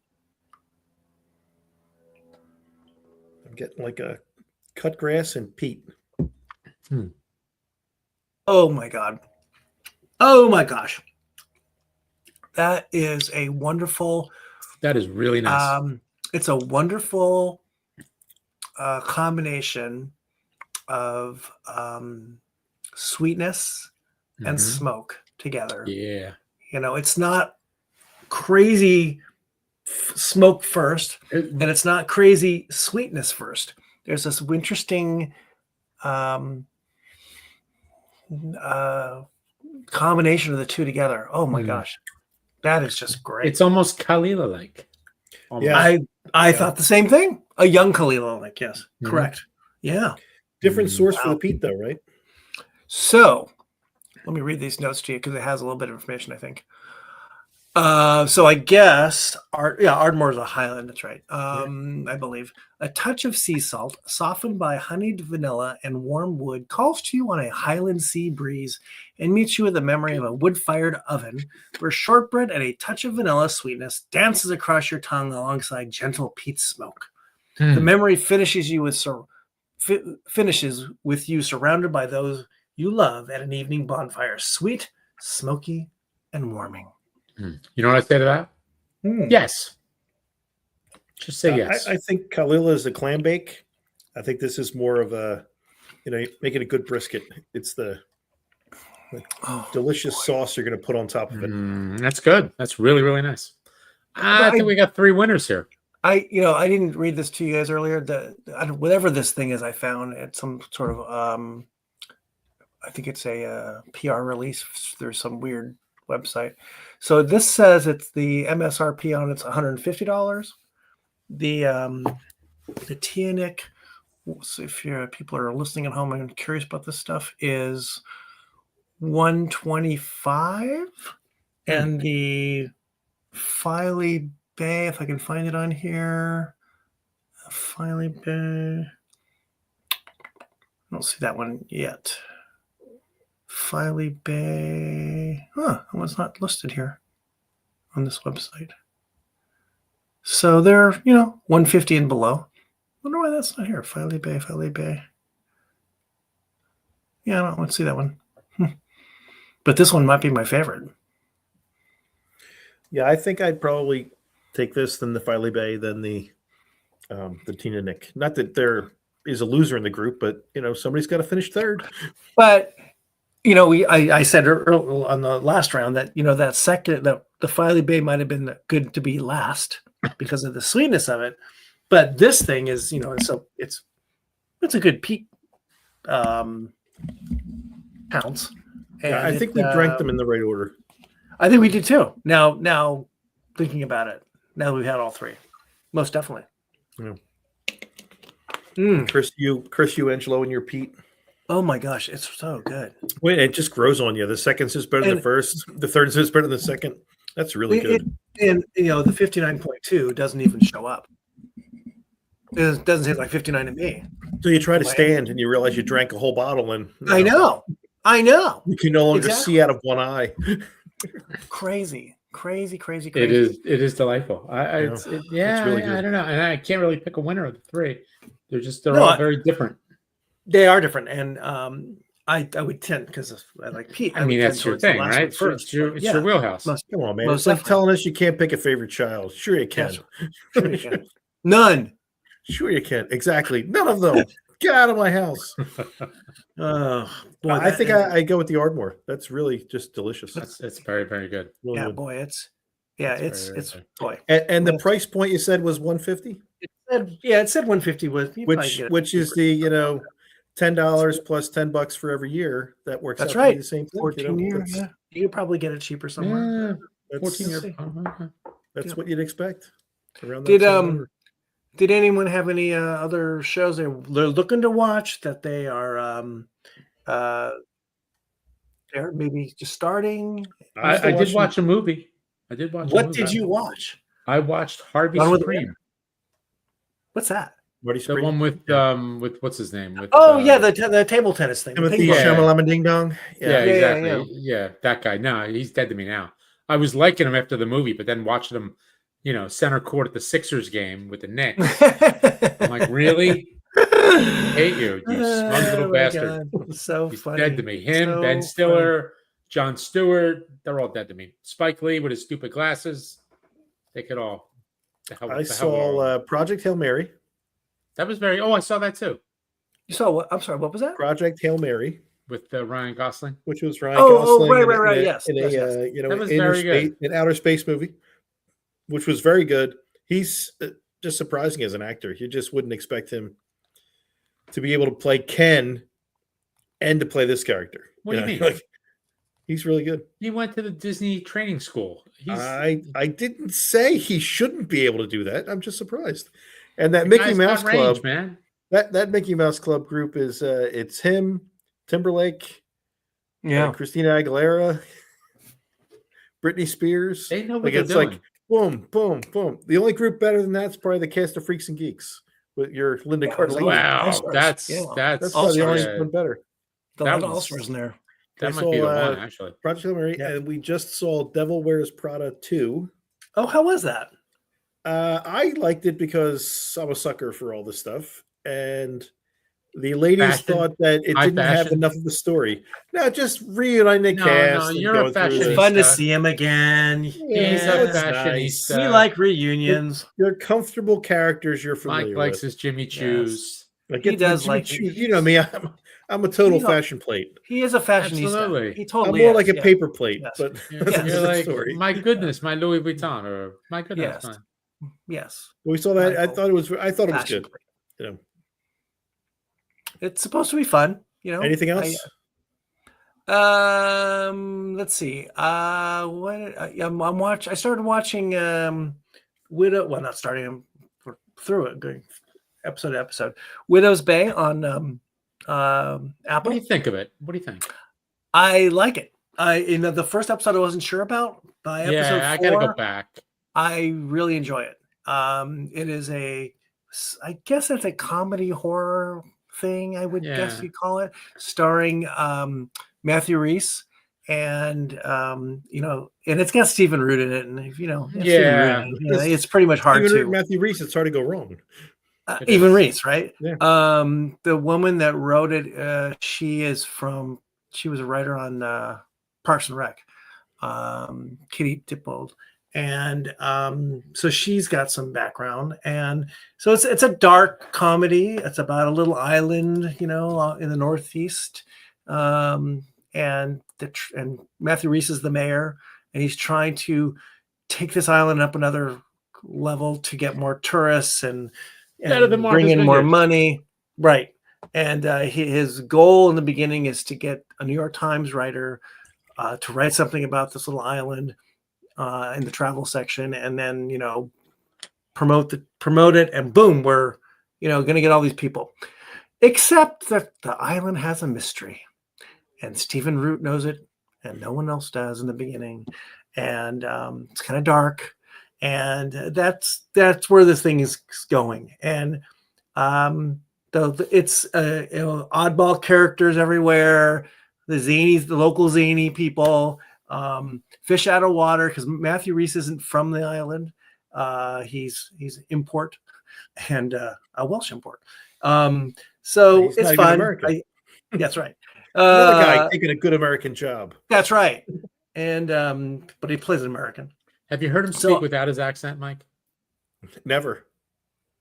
[SPEAKER 3] I'm getting like a cut grass and peat.
[SPEAKER 2] Oh my God. Oh my gosh. That is a wonderful.
[SPEAKER 1] That is really nice.
[SPEAKER 2] It's a wonderful combination of sweetness and smoke together.
[SPEAKER 1] Yeah.
[SPEAKER 2] You know, it's not crazy smoke first, and it's not crazy sweetness first. There's this interesting combination of the two together. Oh my gosh. That is just great.
[SPEAKER 1] It's almost Kalila-like.
[SPEAKER 2] Yeah. I thought the same thing. A young Kalila-like, yes. Correct. Yeah.
[SPEAKER 3] Different source for the peat, though, right?
[SPEAKER 2] So, let me read these notes to you because it has a little bit of information, I think. So I guess Ardmore is a Highland. That's right. I believe a touch of sea salt, softened by honeyed vanilla and warm wood, calls to you on a Highland sea breeze and meets you with the memory of a wood-fired oven, where shortbread and a touch of vanilla sweetness dances across your tongue alongside gentle peat smoke. The memory finishes with you surrounded by those you love at an evening bonfire, sweet, smoky, and warming.
[SPEAKER 1] You know what I say to that? Yes. Just say yes.
[SPEAKER 3] I think Kalila is a clam bake. I think this is more of a, making a good brisket. It's the delicious sauce you're going to put on top of it.
[SPEAKER 1] That's good. That's really, really nice. I think we got 3 winners here.
[SPEAKER 2] I didn't read this to you guys earlier. Whatever this thing is, I found at some sort of, I think it's a PR release through some weird website. So this says it's the MSRP on it's $150. The Teaninich, if people are listening at home and curious about this stuff, is $125, and the Filey Bay, if I can find it on here, Filey Bay. I don't see that one yet. Filey Bay. That one's not listed here on this website. So they're, $150 and below. Wonder why that's not here. Filey Bay. Yeah, I don't see that one. But this one might be my favorite.
[SPEAKER 3] Yeah, I think I'd probably take this than the Filey Bay than the Teaninich. Not that there is a loser in the group, but somebody's got to finish third.
[SPEAKER 2] But I said earlier on the last round that that second, that the Filey Bay might have been good to be last because of the sweetness of it, but this thing is it's a good peak pounds. And
[SPEAKER 3] I think we drank them in the right order.
[SPEAKER 2] I think we did too. Now thinking about it, now that we've had all 3, most definitely.
[SPEAKER 3] Yeah. Chris, you, Angelo, and your Pete.
[SPEAKER 2] Oh my gosh, it's so good.
[SPEAKER 3] Wait, it just grows on you. The second is better than the first. The third is better than the second. That's really good.
[SPEAKER 2] And the 59.2 doesn't even show up. It doesn't say like 59 to me.
[SPEAKER 3] So you try to stand and you realize you drank a whole bottle, and
[SPEAKER 2] I know. You
[SPEAKER 3] can no longer see out of one eye.
[SPEAKER 2] Crazy.
[SPEAKER 1] It is delightful. It's really good. I don't know, and I can't really pick a winner of the 3. They're all very different.
[SPEAKER 2] They are different, and I would tend because I like Pete.
[SPEAKER 1] I mean, that's your thing, right?
[SPEAKER 2] First,
[SPEAKER 1] it's your wheelhouse.
[SPEAKER 3] Come on, man. It's like telling us you can't pick a favorite child. Sure you can.
[SPEAKER 2] Sure you can. None.
[SPEAKER 3] Sure you can. Exactly. None of them. Get out of my house.
[SPEAKER 2] Boy,
[SPEAKER 3] I think I go with the Ardmore. That's really just delicious.
[SPEAKER 1] It's very, very good.
[SPEAKER 2] Really good. Boy, it's boy.
[SPEAKER 3] And the price point you said was $150?
[SPEAKER 2] It said $150
[SPEAKER 3] which is the $10 plus $10 for every year. That works
[SPEAKER 2] That's
[SPEAKER 3] out
[SPEAKER 2] right.
[SPEAKER 3] to be the same thing.
[SPEAKER 2] 14 years. Yeah. You could probably get it cheaper somewhere.
[SPEAKER 3] Yeah,
[SPEAKER 1] 14 years.
[SPEAKER 3] That's what you'd expect. Around
[SPEAKER 2] that did anyone have any other shows they're looking to watch that they are they're maybe just starting?
[SPEAKER 1] I did watch a movie.
[SPEAKER 2] What did you watch?
[SPEAKER 1] I watched Harvey Supreme.
[SPEAKER 2] What's that?
[SPEAKER 1] The one with what's his name? With,
[SPEAKER 2] the table tennis thing.
[SPEAKER 3] Timothy Chalamet Ding Dong.
[SPEAKER 1] Yeah, exactly. Yeah, that guy. No, he's dead to me now. I was liking him after the movie, but then watching him, center court at the Sixers game with the Knicks. I'm like, really? I hate you smug little bastard.
[SPEAKER 2] So
[SPEAKER 1] he's
[SPEAKER 2] funny.
[SPEAKER 1] Dead to me. Him, Ben Stiller, Jon Stewart, they're all dead to me. Spike Lee with his stupid glasses. They could all.
[SPEAKER 3] I saw Project Hail Mary.
[SPEAKER 1] That was I saw that too.
[SPEAKER 2] You saw what? I'm sorry, what was that?
[SPEAKER 3] Project Hail Mary.
[SPEAKER 1] With Ryan Gosling.
[SPEAKER 3] Which was Ryan Gosling.
[SPEAKER 2] Oh, right. Yes.
[SPEAKER 3] That was very good. An outer space movie, which was very good. He's just surprising as an actor. You just wouldn't expect him to be able to play Ken and to play this character.
[SPEAKER 1] What do you mean?
[SPEAKER 3] He's really good.
[SPEAKER 1] He went to the Disney training school.
[SPEAKER 3] I didn't say he shouldn't be able to do that. I'm just surprised. And that Mickey Mouse Club,
[SPEAKER 1] man.
[SPEAKER 3] That Mickey Mouse Club group is it's him, Timberlake, Christina Aguilera, Britney Spears.
[SPEAKER 1] They know what they're doing.
[SPEAKER 3] Like boom, boom, boom. The only group better than that's probably the cast of Freaks and Geeks with your Linda Cardellini.
[SPEAKER 1] Wow, that's
[SPEAKER 3] probably the only one better.
[SPEAKER 2] That was All-Stars in there.
[SPEAKER 1] That might be the one, actually.
[SPEAKER 3] Project Hail Mary, and we just saw Devil Wears Prada 2.
[SPEAKER 2] Oh, how was that?
[SPEAKER 3] I liked it because I'm a sucker for all this stuff, and the ladies thought that it didn't have enough of a story. No, just reuniting the cast.
[SPEAKER 1] No, you're a fashionista.
[SPEAKER 2] It's fun to see him again.
[SPEAKER 1] He's a fashionista.
[SPEAKER 2] We like reunions.
[SPEAKER 3] They're comfortable characters you're familiar with.
[SPEAKER 1] Mike likes his Jimmy Choos.
[SPEAKER 3] Yes. He does like Choos. You know me. I'm a total fashion plate.
[SPEAKER 2] He is a fashionista.
[SPEAKER 1] Absolutely.
[SPEAKER 2] He totally
[SPEAKER 3] I'm more like a paper plate.
[SPEAKER 2] Yes.
[SPEAKER 3] But
[SPEAKER 1] you're like, story. My goodness, my Louis Vuitton, or my goodness.
[SPEAKER 2] Yes. Yes.
[SPEAKER 3] We saw that. I thought it was good.
[SPEAKER 2] It's supposed to be fun.
[SPEAKER 3] Anything else?
[SPEAKER 2] Let's see. I started watching Widow. Well, not starting. Through it, going episode to episode. Widow's Bay on Apple.
[SPEAKER 1] What do you think of it? What do you think?
[SPEAKER 2] I like it. The first episode I wasn't sure about. By episode 4,
[SPEAKER 1] I gotta go back.
[SPEAKER 2] I really enjoy it. It is I guess it's a comedy horror thing. I would guess you call it, starring Matthew Rhys, and and it's got Stephen Root in it, and it's pretty much hard to
[SPEAKER 3] Matthew Rhys. It's hard to go wrong.
[SPEAKER 2] Even Rhys, right?
[SPEAKER 3] Yeah.
[SPEAKER 2] The woman that wrote it, she was a writer on Parks and Rec, Kitty Dippold. And so she's got some background, and so it's a dark comedy. It's about a little island, in the Northeast, and Matthew Rhys is the mayor, and he's trying to take this island up another level to get more tourists and bring in more money, right? And his goal in the beginning is to get a New York Times writer to write something about this little island. In the travel section, and then promote it, and boom, we're going to get all these people. Except that the island has a mystery, and Stephen Root knows it, and no one else does in the beginning, and it's kind of dark, and that's where this thing is going, and it's oddball characters everywhere, the local zany people. Fish out of water, because Matthew Rhys isn't from the island. He's import, and a Welsh import. So it's fun. That's right.
[SPEAKER 3] Another guy taking a good American job.
[SPEAKER 2] That's right. And but he plays an American.
[SPEAKER 1] Have you heard him speak without his accent, Mike?
[SPEAKER 3] Never.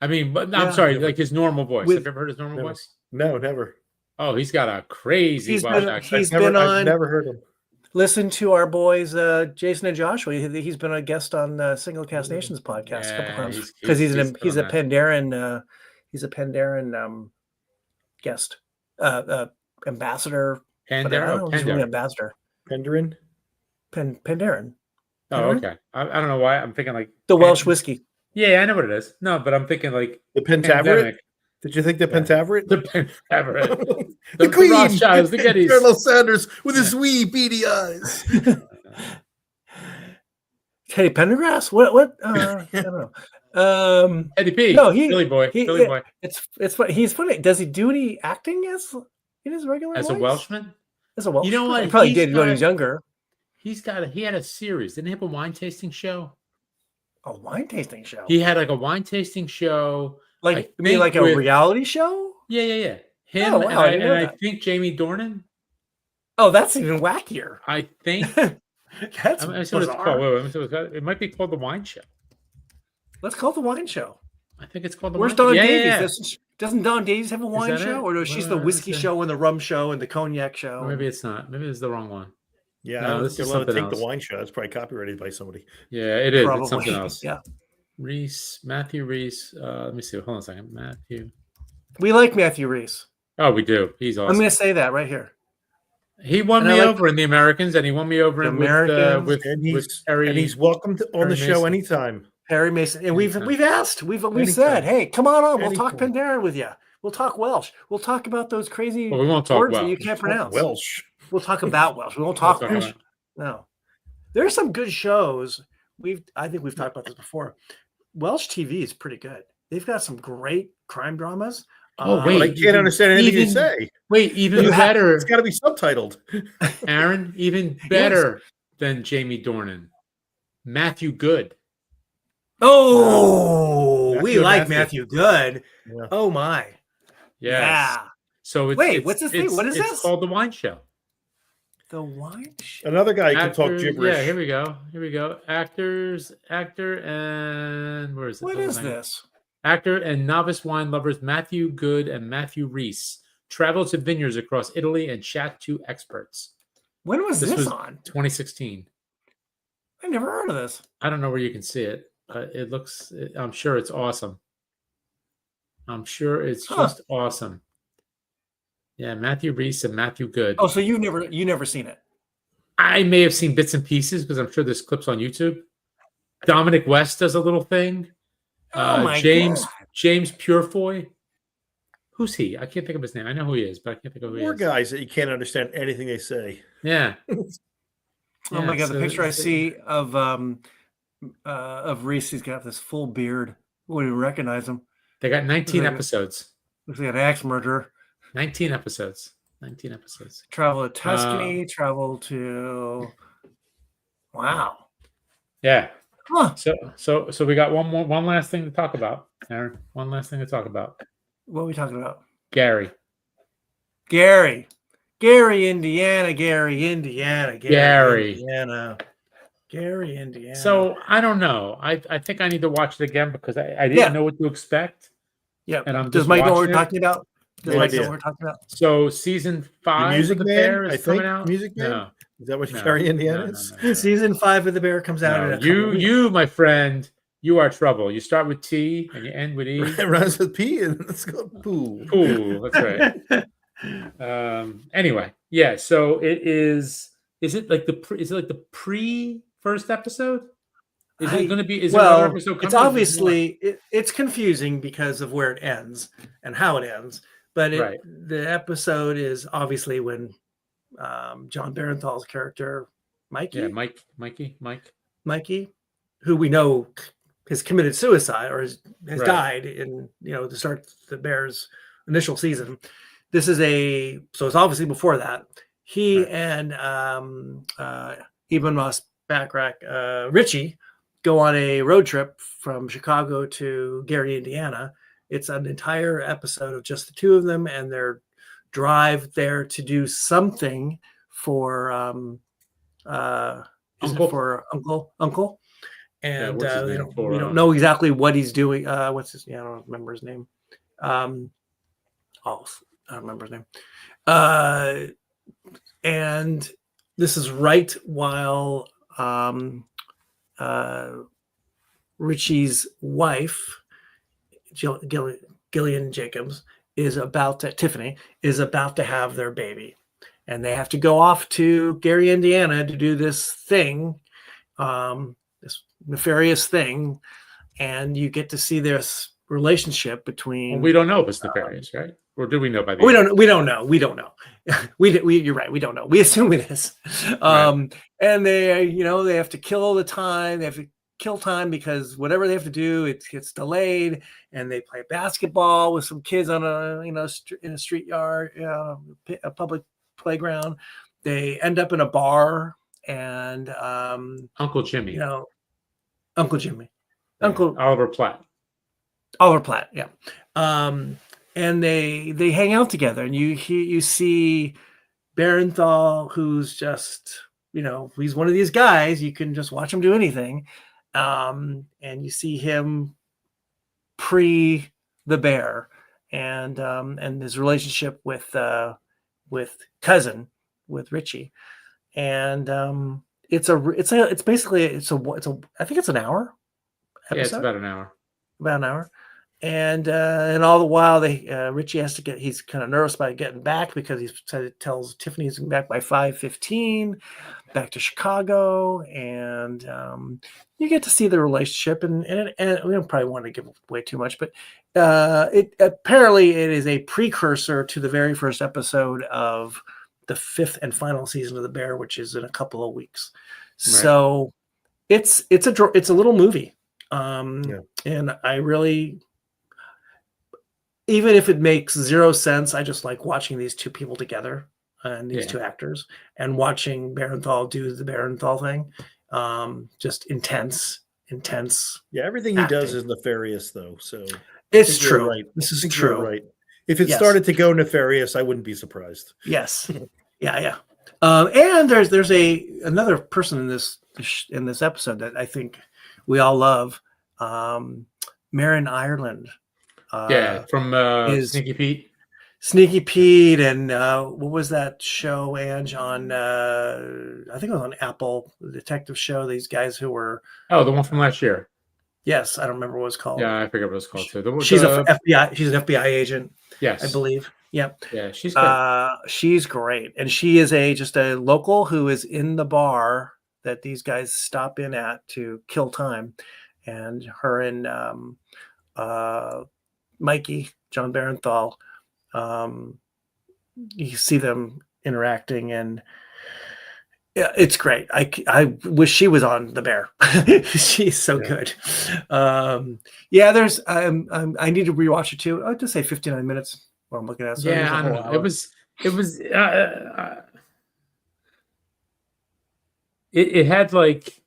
[SPEAKER 1] I mean, but I'm sorry,
[SPEAKER 3] never.
[SPEAKER 1] like his normal voice. Have you ever heard his normal voice?
[SPEAKER 3] No, never.
[SPEAKER 1] Oh, he's got a crazy Welsh accent.
[SPEAKER 3] I've never heard him.
[SPEAKER 2] Listen to our boys, Jason and Joshua. He's been a guest on Single Cast Nations podcast a couple times because he's a Pandaren guest, ambassador.
[SPEAKER 1] Pandaren.
[SPEAKER 2] Ambassador.
[SPEAKER 3] Pandaren.
[SPEAKER 2] Pandaren.
[SPEAKER 1] Oh, okay. I don't know why I'm thinking like
[SPEAKER 2] the Welsh whiskey.
[SPEAKER 1] Yeah, I know what it is. No, but I'm thinking like
[SPEAKER 3] the Pentaveret. Did you think the Pentaveret?
[SPEAKER 1] The Pentaveret.
[SPEAKER 3] the Queen.
[SPEAKER 1] Rothschilds, the Gettys.
[SPEAKER 3] Colonel Sanders with his wee beady eyes.
[SPEAKER 2] Teddy Pendergrass? What? I don't know.
[SPEAKER 1] Eddie P.
[SPEAKER 2] No,
[SPEAKER 1] Billy Boy. Billy Boy.
[SPEAKER 2] It's funny. He's funny. Does he do any acting in his regular
[SPEAKER 1] as
[SPEAKER 2] voice?
[SPEAKER 1] a Welshman?
[SPEAKER 2] As a Welshman?
[SPEAKER 1] You know what?
[SPEAKER 2] He probably did when he was younger.
[SPEAKER 1] He had a series. Didn't he have a wine tasting show?
[SPEAKER 2] A wine tasting show.
[SPEAKER 1] He had like a wine tasting show.
[SPEAKER 2] Like a reality show?
[SPEAKER 1] Yeah. Him and I think Jamie Dornan.
[SPEAKER 2] Oh, that's even wackier.
[SPEAKER 1] I think
[SPEAKER 2] that's
[SPEAKER 1] it might be called The Wine Show.
[SPEAKER 2] Let's call it The Wine Show.
[SPEAKER 1] I think it's called The
[SPEAKER 2] Where's
[SPEAKER 1] Wine Show.
[SPEAKER 2] Don Davies? Doesn't Don Davies have a wine show?
[SPEAKER 1] Or
[SPEAKER 2] Or she's the whiskey show and the rum show and the cognac show?
[SPEAKER 1] Or maybe it's not. Maybe it's the wrong one.
[SPEAKER 3] Yeah, no, this is something else. The wine show. It's probably copyrighted by somebody.
[SPEAKER 1] Yeah, it is.
[SPEAKER 2] Probably.
[SPEAKER 1] It's something else.
[SPEAKER 2] Yeah.
[SPEAKER 1] Matthew Reese. Let me see. Hold on a second. Matthew.
[SPEAKER 2] We like Matthew Reese.
[SPEAKER 1] Oh, we do. He's awesome.
[SPEAKER 2] I'm going to say that right here.
[SPEAKER 1] He won me over in the Americans, and he won me over with Perry.
[SPEAKER 3] And he's welcome on the show anytime.
[SPEAKER 2] Perry Mason, and we've asked, we've said, hey, come on, we'll talk Pandaren with you. We'll talk Welsh. We'll talk about those crazy
[SPEAKER 1] we won't talk
[SPEAKER 2] words
[SPEAKER 1] Welsh.
[SPEAKER 2] that you can't pronounce.
[SPEAKER 3] Welsh.
[SPEAKER 2] We'll talk about Welsh. We won't talk Welsh. No, there's some good shows. I think we've talked about this before. Welsh TV is pretty good. They've got some great crime dramas.
[SPEAKER 3] Wait, I can't understand anything you say.
[SPEAKER 1] Wait, even better.
[SPEAKER 3] It's got to be subtitled.
[SPEAKER 1] Aaron, even better than Jamie Dornan. Matthew Good.
[SPEAKER 2] Oh, we like Matthew Good. Yeah. Oh my.
[SPEAKER 1] Yes. Yeah. So
[SPEAKER 2] what's this thing? What is this?
[SPEAKER 1] It's called The Wine Show.
[SPEAKER 2] The Wine Show.
[SPEAKER 3] Another guy who can talk gibberish.
[SPEAKER 1] Yeah, here we go. Actor, and where is it?
[SPEAKER 2] What is this?
[SPEAKER 1] Actor and novice wine lovers Matthew Good and Matthew Reese travel to vineyards across Italy and chat to experts.
[SPEAKER 2] When was this on?
[SPEAKER 1] 2016.
[SPEAKER 2] I never heard of this.
[SPEAKER 1] I don't know where you can see it. I'm sure it's awesome. I'm sure it's just awesome. Yeah, Matthew Reese and Matthew Good.
[SPEAKER 2] Oh, so you never seen it?
[SPEAKER 1] I may have seen bits and pieces because I'm sure there's clips on YouTube. Dominic West does a little thing. James Purefoy. Who's he? I can't think of his name. I know who he is, but I can't think of who he is.
[SPEAKER 3] More guys that you can't understand anything they say.
[SPEAKER 1] Yeah.
[SPEAKER 2] Oh my god, the picture I see of Reese, he's got this full beard. Wouldn't even recognize him.
[SPEAKER 1] They got 19 episodes.
[SPEAKER 2] Looks like an axe murderer.
[SPEAKER 1] 19 episodes.
[SPEAKER 2] Travel to Tuscany, travel to wow.
[SPEAKER 1] Yeah. Huh. So we got one last thing to talk about, Aaron. One last thing to talk about.
[SPEAKER 2] What are we talking about?
[SPEAKER 1] Gary,
[SPEAKER 2] Indiana.
[SPEAKER 1] So I don't know. I think I need to watch it again because I didn't know what to expect.
[SPEAKER 2] Yeah.
[SPEAKER 1] And I'm
[SPEAKER 2] Does Mike know what we're talking about?
[SPEAKER 1] So season 5 of The Bear is coming out.
[SPEAKER 3] Music Man? No. Is that what Gary Indiana is?
[SPEAKER 2] No. Season 5 of The Bear comes out.
[SPEAKER 1] You, my friend, you are trouble. You start with T and you end with E.
[SPEAKER 3] It runs with P and let's go poo.
[SPEAKER 1] Poo. That's right. Anyway, yeah. So it is. Is it like the pre first episode? Is it going to be? Is
[SPEAKER 2] well,
[SPEAKER 1] another episode
[SPEAKER 2] it's obviously it's confusing because of where it ends and how it ends. But the episode is obviously when John Barenthal's character, Mikey.
[SPEAKER 1] Yeah, Mikey,
[SPEAKER 2] who we know has committed suicide or has died in to start the Bears' initial season. This is so it's obviously before that. He and Eben Moss Backrack, Richie, go on a road trip from Chicago to Gary, Indiana. It's an entire episode of just the two of them, and they're drive there to do something for uncle. And
[SPEAKER 3] what's his
[SPEAKER 2] we
[SPEAKER 3] name?
[SPEAKER 2] don't know exactly what he's doing. What's his? I don't remember his name. I don't remember his name. And this is right while Richie's wife, Gillian Jacobs, Tiffany is about to have their baby, and they have to go off to Gary, Indiana, to do this thing, this nefarious thing, and you get to see this relationship between.
[SPEAKER 1] Well, we don't know if it's nefarious, right? Or do we know by the
[SPEAKER 2] We
[SPEAKER 1] end?
[SPEAKER 2] don't know. You're right. We don't know. We assume it is.
[SPEAKER 1] Right.
[SPEAKER 2] And they, they have to kill the time. They have to kill time because whatever they have to do, it gets delayed. And they play basketball with some kids on in a street yard, a public playground. They end up in a bar, and
[SPEAKER 1] Uncle Jimmy.
[SPEAKER 2] Uncle Jimmy,
[SPEAKER 1] Yeah.
[SPEAKER 2] Uncle
[SPEAKER 1] Oliver Platt.
[SPEAKER 2] Yeah. And they hang out together, and you see Barenthal, who's just, he's one of these guys, you can just watch him do anything. And you see him pre the bear, and his relationship with cousin, with Richie. And it's basically I think it's an hour episode.
[SPEAKER 1] Yeah, it's about an hour.
[SPEAKER 2] And all the while Richie has to he's kind of nervous about getting back, because he tells Tiffany he's going back by 5:15 back to Chicago. And you get to see the relationship, and we don't probably want to give away too much, but it is a precursor to the very first episode of the 5th and final season of The Bear, which is in a couple of weeks. Right. So it's a little movie. And I really, even if it makes zero sense, I just like watching these two people together, and these two actors, and watching Barenthal do the Barenthal thing. Just intense.
[SPEAKER 3] Yeah, everything
[SPEAKER 2] acting.
[SPEAKER 3] he does is nefarious, though. So
[SPEAKER 2] it's true.
[SPEAKER 3] Right.
[SPEAKER 2] This is true.
[SPEAKER 3] Right. If it started to go nefarious, I wouldn't be surprised.
[SPEAKER 2] Yes. Yeah. And there's another person in this episode that I think we all love. Marin Ireland.
[SPEAKER 1] From Sneaky Pete,
[SPEAKER 2] and what was that show, Ange, on I think it was on Apple, the detective show, these guys who were
[SPEAKER 1] the one from last year.
[SPEAKER 2] Yes, I don't remember what it was called.
[SPEAKER 1] Yeah, I forget what it's called too.
[SPEAKER 2] She's an FBI agent.
[SPEAKER 1] Yes,
[SPEAKER 2] I believe. Yep.
[SPEAKER 1] Yeah, she's good.
[SPEAKER 2] She's great, and she is just a local who is in the bar that these guys stop in at to kill time, and her and Mikey, John Barenthal, you see them interacting, and yeah, it's great. I wish she was on The Bear. She's so good. There's I need to rewatch it too. I'd just say 59 minutes. What I'm looking at. So
[SPEAKER 1] I don't know. It was it had like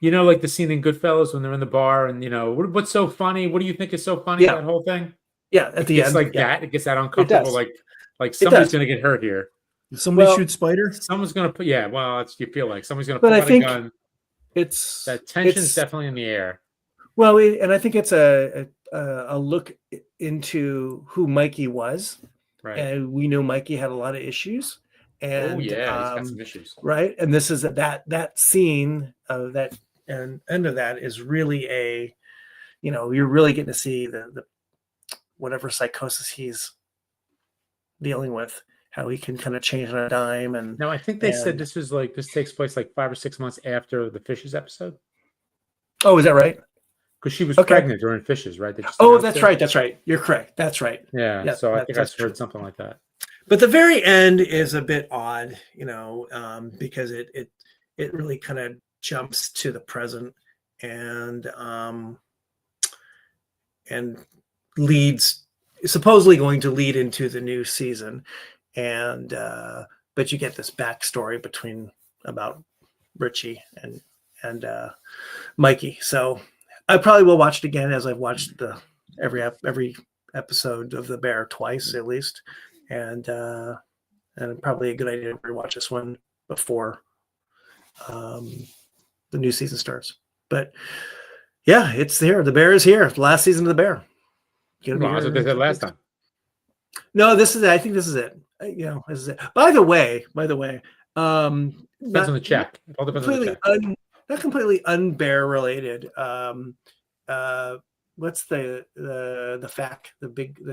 [SPEAKER 1] the scene in Goodfellas when they're in the bar, and what's so funny? What do you think is so funny? That whole thing.
[SPEAKER 2] Yeah, at the end,
[SPEAKER 1] that it gets that uncomfortable. Like somebody's gonna get hurt here.
[SPEAKER 3] Somebody shoot Spider.
[SPEAKER 1] Someone's gonna put. Yeah, well, you feel like someone's gonna pull out a gun. That tension's definitely in the air.
[SPEAKER 2] Well, and I think it's a look into who Mikey was,
[SPEAKER 1] right? And
[SPEAKER 2] we knew Mikey had a lot of issues, and
[SPEAKER 1] he's got some issues,
[SPEAKER 2] right? And this is that scene of that, and end of that is really you're really getting to see the whatever psychosis he's dealing with, how he can kind of change on a dime. And
[SPEAKER 1] now I think they said this takes place like 5 or 6 months after the Fishes episode.
[SPEAKER 2] Oh, is that right?
[SPEAKER 1] Because she was pregnant during Fishes, right?
[SPEAKER 2] That's right. That's right. You're correct. That's right.
[SPEAKER 1] Yeah. So I think I heard something like that.
[SPEAKER 2] But the very end is a bit odd, because it really kind of jumps to the present, and supposedly going to lead into the new season. And but you get this backstory about Richie and Mikey. So I probably will watch it again, as I've watched every episode of The Bear twice at least. and probably a good idea to rewatch this one before the new season starts. But yeah, it's here. The Bear is here. The last season of The Bear.
[SPEAKER 4] Well, that's what they said last time.
[SPEAKER 2] No, this is it. I think this is it. This is it. By the way,
[SPEAKER 4] depends on the check. It all depends on the check.
[SPEAKER 2] Not completely unbear related. What's the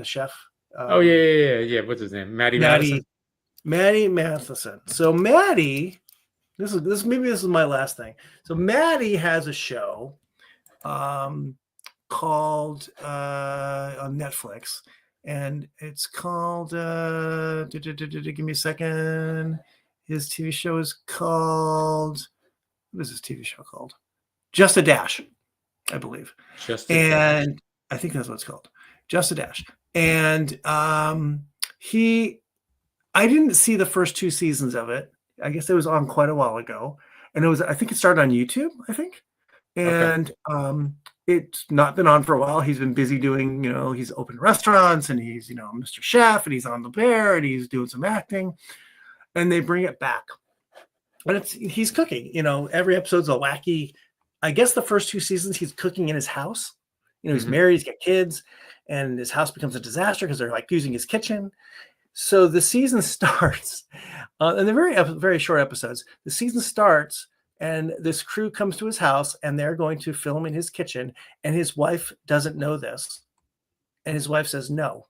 [SPEAKER 2] chef?
[SPEAKER 4] Yeah. What's his name? Maddie
[SPEAKER 2] Matheson. So Maddie, this is my last thing. So Maddie has a show called on Netflix, and it's called give me a second. His TV show is called, what is his TV show called? Just a Dash, I believe. I think that's what it's called. Just a Dash. And I didn't see the first 2 seasons of it. I guess it was on quite a while ago. And I think it started on YouTube, I think. And it's not been on for a while. He's been busy doing, he's opened restaurants, and he's, Mr. Chef, and he's on The Bear, and he's doing some acting. And they bring it back. And he's cooking, every episode's a wacky. I guess the first 2 seasons he's cooking in his house. He's married, he's got kids, and his house becomes a disaster because they're like using his kitchen. So the season starts, and they're very, very short episodes. The season starts, and this crew comes to his house, and they're going to film in his kitchen, and his wife doesn't know this. And his wife says, "No,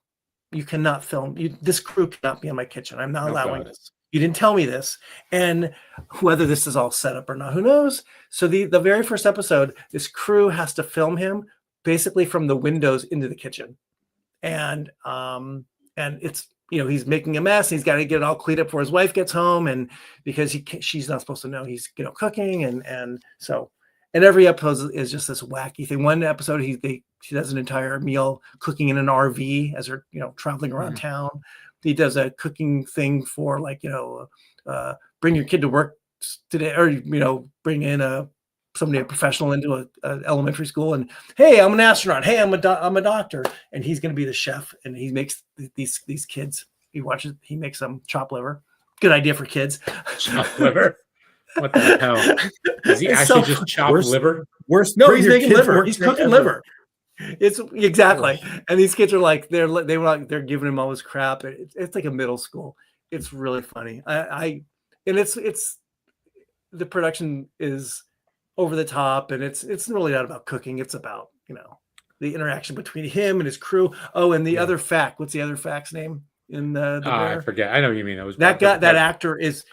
[SPEAKER 2] you cannot film. This crew cannot be in my kitchen. I'm not allowing this. You didn't tell me this." And whether this is all set up or not, who knows? So the very first episode, this crew has to film him basically from the windows into the kitchen. And it's, he's making a mess. He's got to get it all cleaned up before his wife gets home. And because she's not supposed to know he's, cooking. And every episode is just this wacky thing. One episode, she does an entire meal cooking in an RV as they're, traveling around town. He does a cooking thing for bring your kid to work today, or, bring in a professional into a elementary school, and hey, I'm an astronaut. Hey, I'm a doctor, and he's going to be the chef, and he makes these kids. He makes them chopped liver. Good idea for kids.
[SPEAKER 4] Chopped liver. What the hell? Is he actually just chopped liver?
[SPEAKER 2] No, he's making liver. He's cooking liver. It's exactly. And these kids are like, they're giving him all this crap. It's like a middle school. It's really funny. And it's the production is over the top, and it's really not about cooking. It's about, the interaction between him and his crew. Oh, and the other fact, what's the other fact's name in the
[SPEAKER 4] I forget. I know what you mean.
[SPEAKER 2] That actor is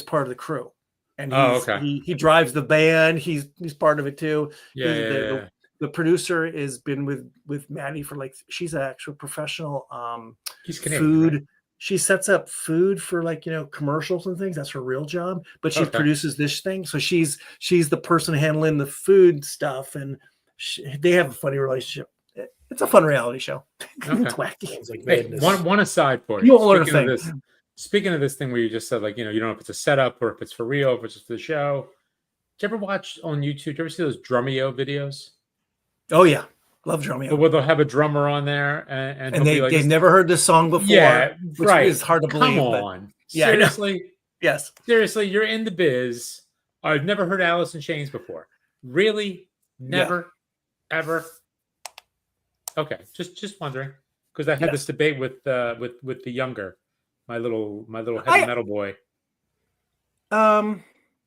[SPEAKER 2] part of the crew. And he drives the band. He's part of it too. The producer has been with Maddie for she's an actual professional
[SPEAKER 4] He's Canadian,
[SPEAKER 2] food.
[SPEAKER 4] Right?
[SPEAKER 2] She sets up food for commercials and things. That's her real job. But she produces this thing. So she's the person handling the food stuff, and they have a funny relationship. It's a fun reality show. It's wacky. It's
[SPEAKER 4] hey, one aside for you.
[SPEAKER 2] You won't learn a thing.
[SPEAKER 4] Speaking of this thing where you just said, you don't know if it's a setup or if it's for real, if it's just for the show. Did you ever watch on YouTube? Did you ever see those Drumeo videos?
[SPEAKER 2] Oh yeah, love Drumeo.
[SPEAKER 4] Where they'll have a drummer on there, and
[SPEAKER 2] they've never heard this song before.
[SPEAKER 4] Yeah,
[SPEAKER 2] which
[SPEAKER 4] right.
[SPEAKER 2] is hard to believe.
[SPEAKER 4] Come on,
[SPEAKER 2] yeah,
[SPEAKER 4] seriously.
[SPEAKER 2] Yes,
[SPEAKER 4] seriously, you're in the biz. I've never heard Alice in Chains before. Really, never, ever. Okay, just wondering, because I had this debate with the younger, my little heavy metal boy.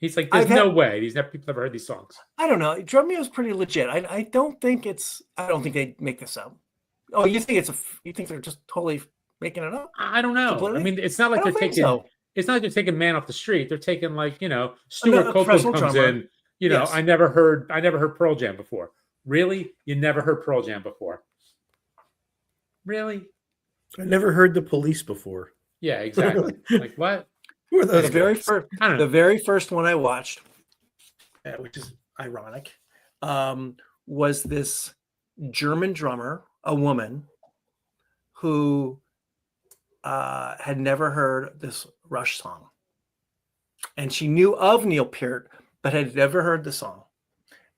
[SPEAKER 4] He's like, there's no way people ever heard these songs.
[SPEAKER 2] I don't know. Drumeo is pretty legit. I don't think they make this up. Oh, you think they're just totally making it up?
[SPEAKER 4] I don't know. Completely? I mean, it's not like they're taking. So. It's not like they're taking Man Off the Street. They're taking Stuart Copeland comes in. I never heard Pearl Jam before. Really, you never heard Pearl Jam before? Really?
[SPEAKER 3] I never heard The Police before.
[SPEAKER 4] Yeah, exactly. Like what?
[SPEAKER 3] Who are those?
[SPEAKER 2] The very first one I watched, which is ironic, was this German drummer, a woman, who had never heard this Rush song, and she knew of Neil Peart, but had never heard the song.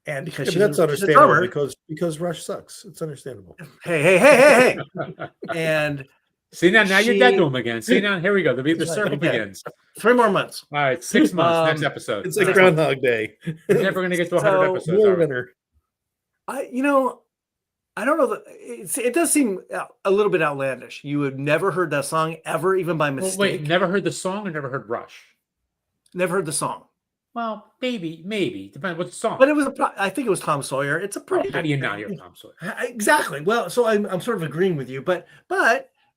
[SPEAKER 2] And because
[SPEAKER 3] that's understandable, because Rush sucks. It's understandable.
[SPEAKER 2] Hey. And
[SPEAKER 4] See now you're dead to him again. See now, here we go. The circle
[SPEAKER 2] Okay.
[SPEAKER 4] begins.
[SPEAKER 2] 3 more months.
[SPEAKER 4] All right, 6 months. Next episode.
[SPEAKER 3] It's like Groundhog Day.
[SPEAKER 4] We're never going to get to 100
[SPEAKER 2] So,
[SPEAKER 4] episodes.
[SPEAKER 3] More
[SPEAKER 4] are we?
[SPEAKER 3] winter.
[SPEAKER 2] I don't know. It does seem a little bit outlandish. You had never heard that song ever, even by
[SPEAKER 4] Well,
[SPEAKER 2] mistake.
[SPEAKER 4] wait, never heard the song or never heard Rush?
[SPEAKER 2] Never heard the song.
[SPEAKER 4] Well, maybe. Depends what song.
[SPEAKER 2] But it was I think it was Tom Sawyer. It's a pretty.
[SPEAKER 4] How do you not hear Tom Sawyer?
[SPEAKER 2] Exactly. Well, so I'm sort of agreeing with you, but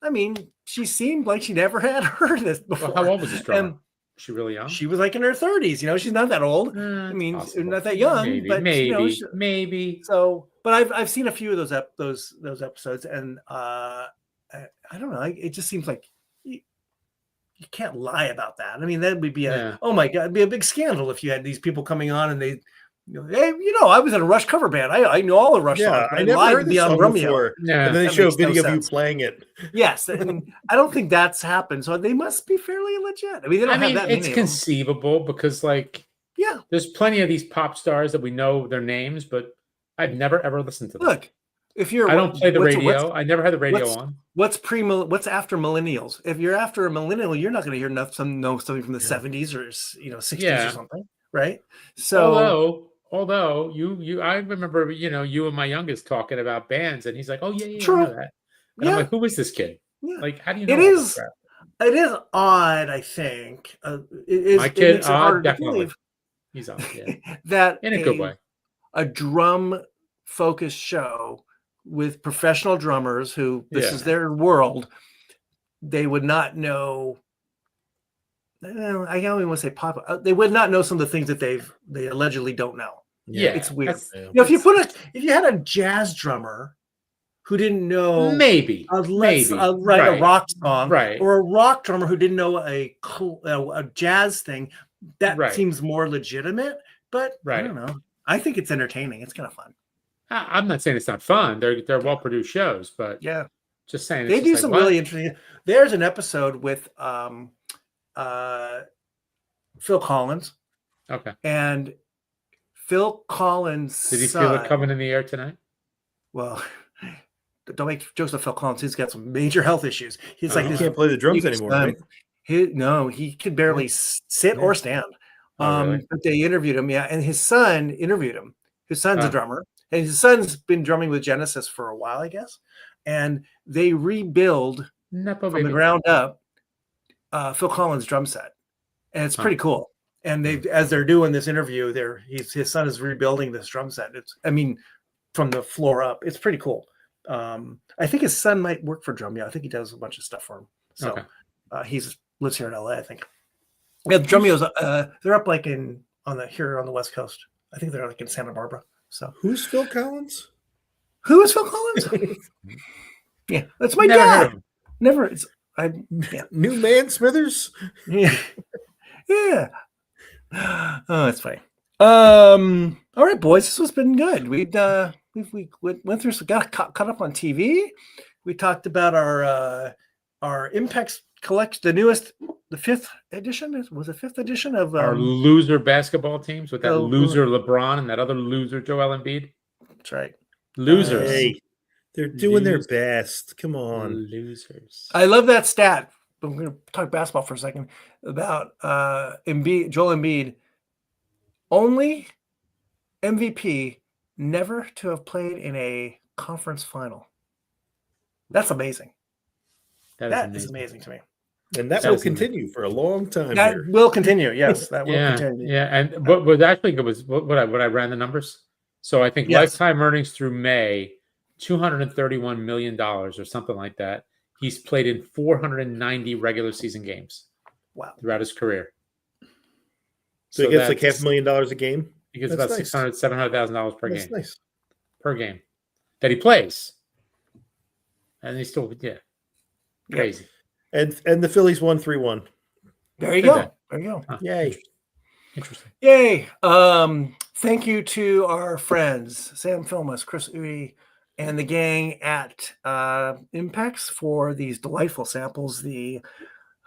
[SPEAKER 2] I mean, she seemed like she never had heard this before.
[SPEAKER 4] Well, how old was this drummer?
[SPEAKER 2] And
[SPEAKER 4] Was she really young?
[SPEAKER 2] she was like in her 30s. She's not that old. I mean,
[SPEAKER 4] Possible.
[SPEAKER 2] not that young,
[SPEAKER 4] Maybe,
[SPEAKER 2] but
[SPEAKER 4] maybe.
[SPEAKER 2] So, but I've seen a few of those episodes, and I don't know. It just seems like you can't lie about that. I mean, that would be oh my God, it'd be a big scandal if you had these people coming on and they, hey, I was in a Rush cover band. I know all the Rush songs.
[SPEAKER 3] I never heard this song before.
[SPEAKER 4] Yeah.
[SPEAKER 3] And then they
[SPEAKER 2] That
[SPEAKER 3] show a
[SPEAKER 2] makes no
[SPEAKER 3] video of you
[SPEAKER 2] sense.
[SPEAKER 3] playing it.
[SPEAKER 2] Yes, and I don't think that's happened. So they must be fairly legit. I mean, they don't have that many
[SPEAKER 4] it's
[SPEAKER 2] of them.
[SPEAKER 4] conceivable because, there's plenty of these pop stars that we know their names, but I've never ever listened to them.
[SPEAKER 2] Look, if you're,
[SPEAKER 4] I don't play the radio. I never had the radio on.
[SPEAKER 2] What's after millennials? If you're after a millennial, you're not going to hear something from the 70s or 60s or something, right? So
[SPEAKER 4] although you I remember you and my youngest talking about bands, and he's like, oh yeah,
[SPEAKER 2] True.
[SPEAKER 4] I know that. And I'm like, who is this kid?
[SPEAKER 2] Yeah.
[SPEAKER 4] Like, how do you know?
[SPEAKER 2] It is odd, I think.
[SPEAKER 4] My kid,
[SPEAKER 2] it makes it harder
[SPEAKER 4] definitely.
[SPEAKER 2] to believe
[SPEAKER 4] He's on, yeah.
[SPEAKER 2] that
[SPEAKER 4] In a good way.
[SPEAKER 2] A drum-focused show with professional drummers who this is their world, they would not know. I don't even want to say pop. They would not know some of the things that they allegedly don't know.
[SPEAKER 4] Yeah,
[SPEAKER 2] it's weird.
[SPEAKER 4] Yeah.
[SPEAKER 2] If you had a jazz drummer who didn't know
[SPEAKER 4] maybe
[SPEAKER 2] write a rock song, or a rock drummer who didn't know a jazz thing, that seems more legitimate. But I don't know. I think it's entertaining. It's kind of fun.
[SPEAKER 4] I'm not saying it's not fun. They're well produced shows, but just saying
[SPEAKER 2] they do some really interesting. There's an episode with Phil Collins.
[SPEAKER 4] Okay.
[SPEAKER 2] And Phil Collins.
[SPEAKER 4] Did he feel it coming in the air tonight?
[SPEAKER 2] Well, don't make jokes of Phil Collins. He's got some major health issues. He's
[SPEAKER 3] he can't play the drums anymore, right?
[SPEAKER 2] He could barely sit or stand.
[SPEAKER 4] Really?
[SPEAKER 2] But they interviewed him, and his son interviewed him. His son's a drummer, and his son's been drumming with Genesis for a while, I guess. And they rebuild from the ground up Phil Collins' drum set, and it's pretty cool. And as they're doing this interview, his son is rebuilding this drum set. From the floor up. It's pretty cool. I think his son might work for Drum. I think he does a bunch of stuff for him. So he lives here in LA, I think. Yeah, Drumio's they're up here on the West Coast. I think they're like in Santa Barbara. So
[SPEAKER 3] who's Phil Collins?
[SPEAKER 2] Who is Phil Collins? Yeah, that's my dad. Never. It's
[SPEAKER 3] New Man Smithers.
[SPEAKER 2] Yeah. Yeah. Oh, that's funny. All right, boys, this has been good. We went through, got caught up on TV. We talked about our Impex Collection, the fifth edition. Was the fifth edition of
[SPEAKER 4] our loser basketball teams with that loser LeBron and that other loser Joel Embiid.
[SPEAKER 2] That's right.
[SPEAKER 4] Losers.
[SPEAKER 3] Hey, they're doing their best. Come on,
[SPEAKER 4] losers.
[SPEAKER 2] I love that stat. I'm going to talk basketball for a second about Embiid, Joel Embiid. Only MVP never to have played in a conference final. That's amazing. That is amazing to me.
[SPEAKER 3] And that will continue for a long time.
[SPEAKER 2] That will continue. Yes, that will continue.
[SPEAKER 4] Yeah, and what actually was what I ran the numbers. So I think lifetime earnings through May, $231 million or something like that. He's played in 490 regular season games.
[SPEAKER 2] Wow.
[SPEAKER 4] Throughout his career.
[SPEAKER 3] So he gets like $500,000 a game?
[SPEAKER 4] He gets about $600,000, $700,000 per game.
[SPEAKER 3] That's nice.
[SPEAKER 4] Per game that he plays. And he's still, crazy.
[SPEAKER 3] And the Phillies won 3-1.
[SPEAKER 2] There you go. There you go.
[SPEAKER 4] Huh.
[SPEAKER 3] Yay.
[SPEAKER 4] Interesting.
[SPEAKER 2] Yay. Thank you to our friends, Sam Filmus, Chris Udy, and the gang at Impex for these delightful samples. The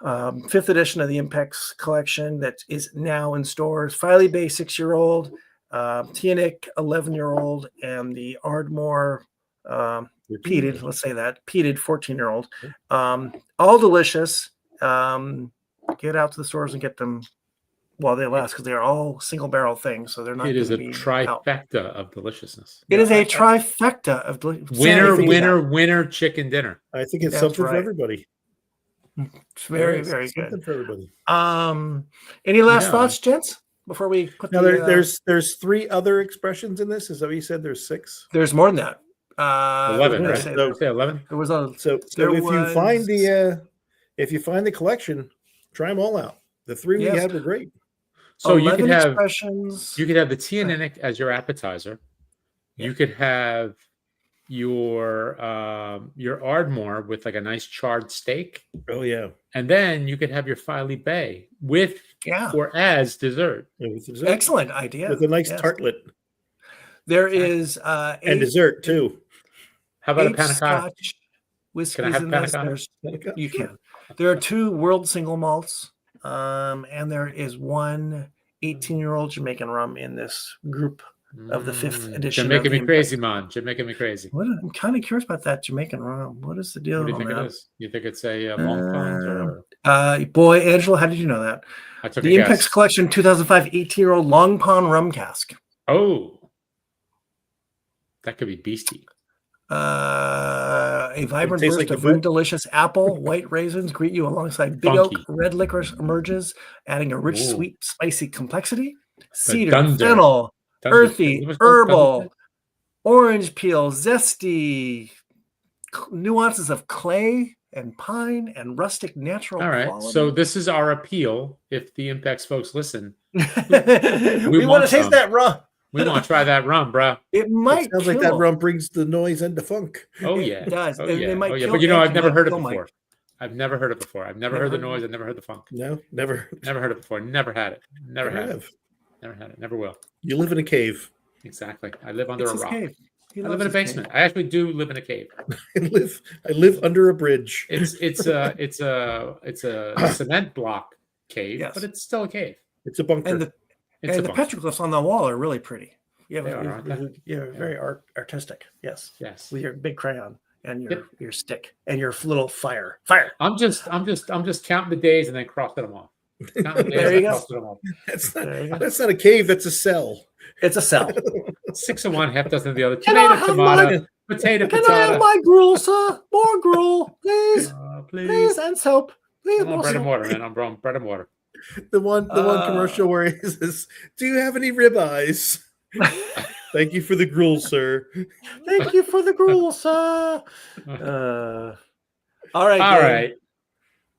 [SPEAKER 2] 5th edition of the Impex Collection that is now in stores. Filey Bay 6-year-old, Teaninich 11-year-old, and the Ardmore peated. Let's say that peated 14-year-old. All delicious. Get out to the stores and get them while they last, because they are all single barrel things, so they're not.
[SPEAKER 4] It is a
[SPEAKER 2] be
[SPEAKER 4] trifecta
[SPEAKER 2] out.
[SPEAKER 4] of deliciousness.
[SPEAKER 2] It is a trifecta of
[SPEAKER 4] winner chicken dinner.
[SPEAKER 3] I think it's
[SPEAKER 2] That's
[SPEAKER 3] something for
[SPEAKER 2] right.
[SPEAKER 3] everybody.
[SPEAKER 2] It's very very good.
[SPEAKER 3] Something for everybody.
[SPEAKER 2] Any last thoughts, gents? Before we put
[SPEAKER 3] now, there's 3 other expressions in this. Is that what you said? There's 6.
[SPEAKER 2] There's more than that.
[SPEAKER 4] 11, right? Say 11.
[SPEAKER 2] There was a
[SPEAKER 3] so if you find the collection, try them all out. The 3 we had were great.
[SPEAKER 4] So you could have
[SPEAKER 2] expressions.
[SPEAKER 4] You could have the Teaninich as your appetizer.
[SPEAKER 2] Yeah.
[SPEAKER 4] You could have your Ardmore with like a nice charred steak.
[SPEAKER 3] Oh yeah.
[SPEAKER 2] And
[SPEAKER 4] then you could have your Filey Bay with or as dessert.
[SPEAKER 3] Yeah, with dessert.
[SPEAKER 2] Excellent idea.
[SPEAKER 3] With a nice tartlet.
[SPEAKER 2] There is
[SPEAKER 3] and dessert too.
[SPEAKER 4] How about a panna cotta?
[SPEAKER 2] Whiskies
[SPEAKER 4] can I have panna cotta?
[SPEAKER 2] You can. There are 2 world single malts, and there is 1 18-year-old Jamaican rum in this group of the 5th edition.
[SPEAKER 4] You're making me crazy, man. You're making me crazy.
[SPEAKER 2] I'm kind of curious about that Jamaican rum. What is the deal?
[SPEAKER 4] What do you think it is? You think it's a long pond?
[SPEAKER 2] Boy, Angela, how did you know that?
[SPEAKER 4] I took
[SPEAKER 2] the
[SPEAKER 4] a
[SPEAKER 2] Impex
[SPEAKER 4] guess.
[SPEAKER 2] Collection 2005 18-year-old Long Pond rum cask.
[SPEAKER 4] Oh, that could be beastie.
[SPEAKER 2] A vibrant burst
[SPEAKER 3] like
[SPEAKER 2] of delicious apple, white raisins greet you alongside big oak. Red licorice emerges, adding a rich, sweet, spicy complexity. Cedar, fennel, earthy, herbal, orange peel, zesty, nuances of clay and pine and rustic natural quality.
[SPEAKER 4] So this is our appeal. If the Impex folks listen,
[SPEAKER 2] we want to taste that rum.
[SPEAKER 4] We want to try that rum, bro.
[SPEAKER 2] It might.
[SPEAKER 3] Sounds like that rum brings the noise and the funk.
[SPEAKER 4] Oh yeah,
[SPEAKER 2] it does.
[SPEAKER 4] Oh,
[SPEAKER 2] yeah.
[SPEAKER 4] But I've never heard it before. I've never heard it before. I've never heard the noise. I've never heard the funk.
[SPEAKER 3] No, never.
[SPEAKER 4] Never heard it before. Never had it. Never had it. Never had it. Never will.
[SPEAKER 3] You live in a cave.
[SPEAKER 4] Exactly. I live under a rock.
[SPEAKER 2] Cave.
[SPEAKER 4] I live in a basement. I actually do live in a cave.
[SPEAKER 3] I live under a bridge.
[SPEAKER 4] It's a cement block cave, but it's still a cave.
[SPEAKER 3] It's a bunker.
[SPEAKER 2] And the petroglyphs on the wall are really pretty. Yeah, very artistic. Yes. With your big crayon and your stick and your little fire.
[SPEAKER 4] I'm just counting the days and then crossing them off.
[SPEAKER 2] There you go.
[SPEAKER 3] That's not a cave. That's a cell.
[SPEAKER 2] It's a cell.
[SPEAKER 4] 6 of one, half dozen of the other. Tomato, potato.
[SPEAKER 2] Can I have my gruel, sir? More gruel, please. Please, and soap. Please,
[SPEAKER 4] I'm on bread and water, man. I'm on bread and water.
[SPEAKER 3] The one commercial where he says, "Do you have any ribeyes?" Thank you for the gruel, sir.
[SPEAKER 2] Thank you for the gruel, sir. All right.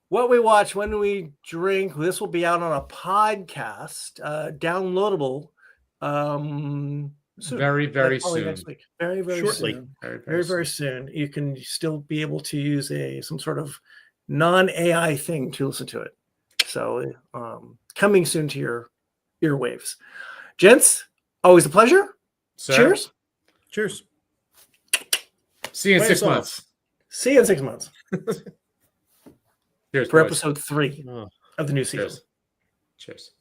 [SPEAKER 2] What we watch when we drink. This will be out on a podcast, downloadable. Soon.
[SPEAKER 4] Very soon.
[SPEAKER 2] Next week. Very
[SPEAKER 3] shortly.
[SPEAKER 2] Soon. Very soon. You can still be able to use some sort of non-AI thing to listen to it. So coming soon to your earwaves. Gents, always a pleasure.
[SPEAKER 4] Sir.
[SPEAKER 2] Cheers.
[SPEAKER 4] See you in 6 months.
[SPEAKER 2] See you in 6 months.
[SPEAKER 4] Cheers,
[SPEAKER 2] for
[SPEAKER 4] boys.
[SPEAKER 2] episode 3 of the new season.
[SPEAKER 4] Cheers.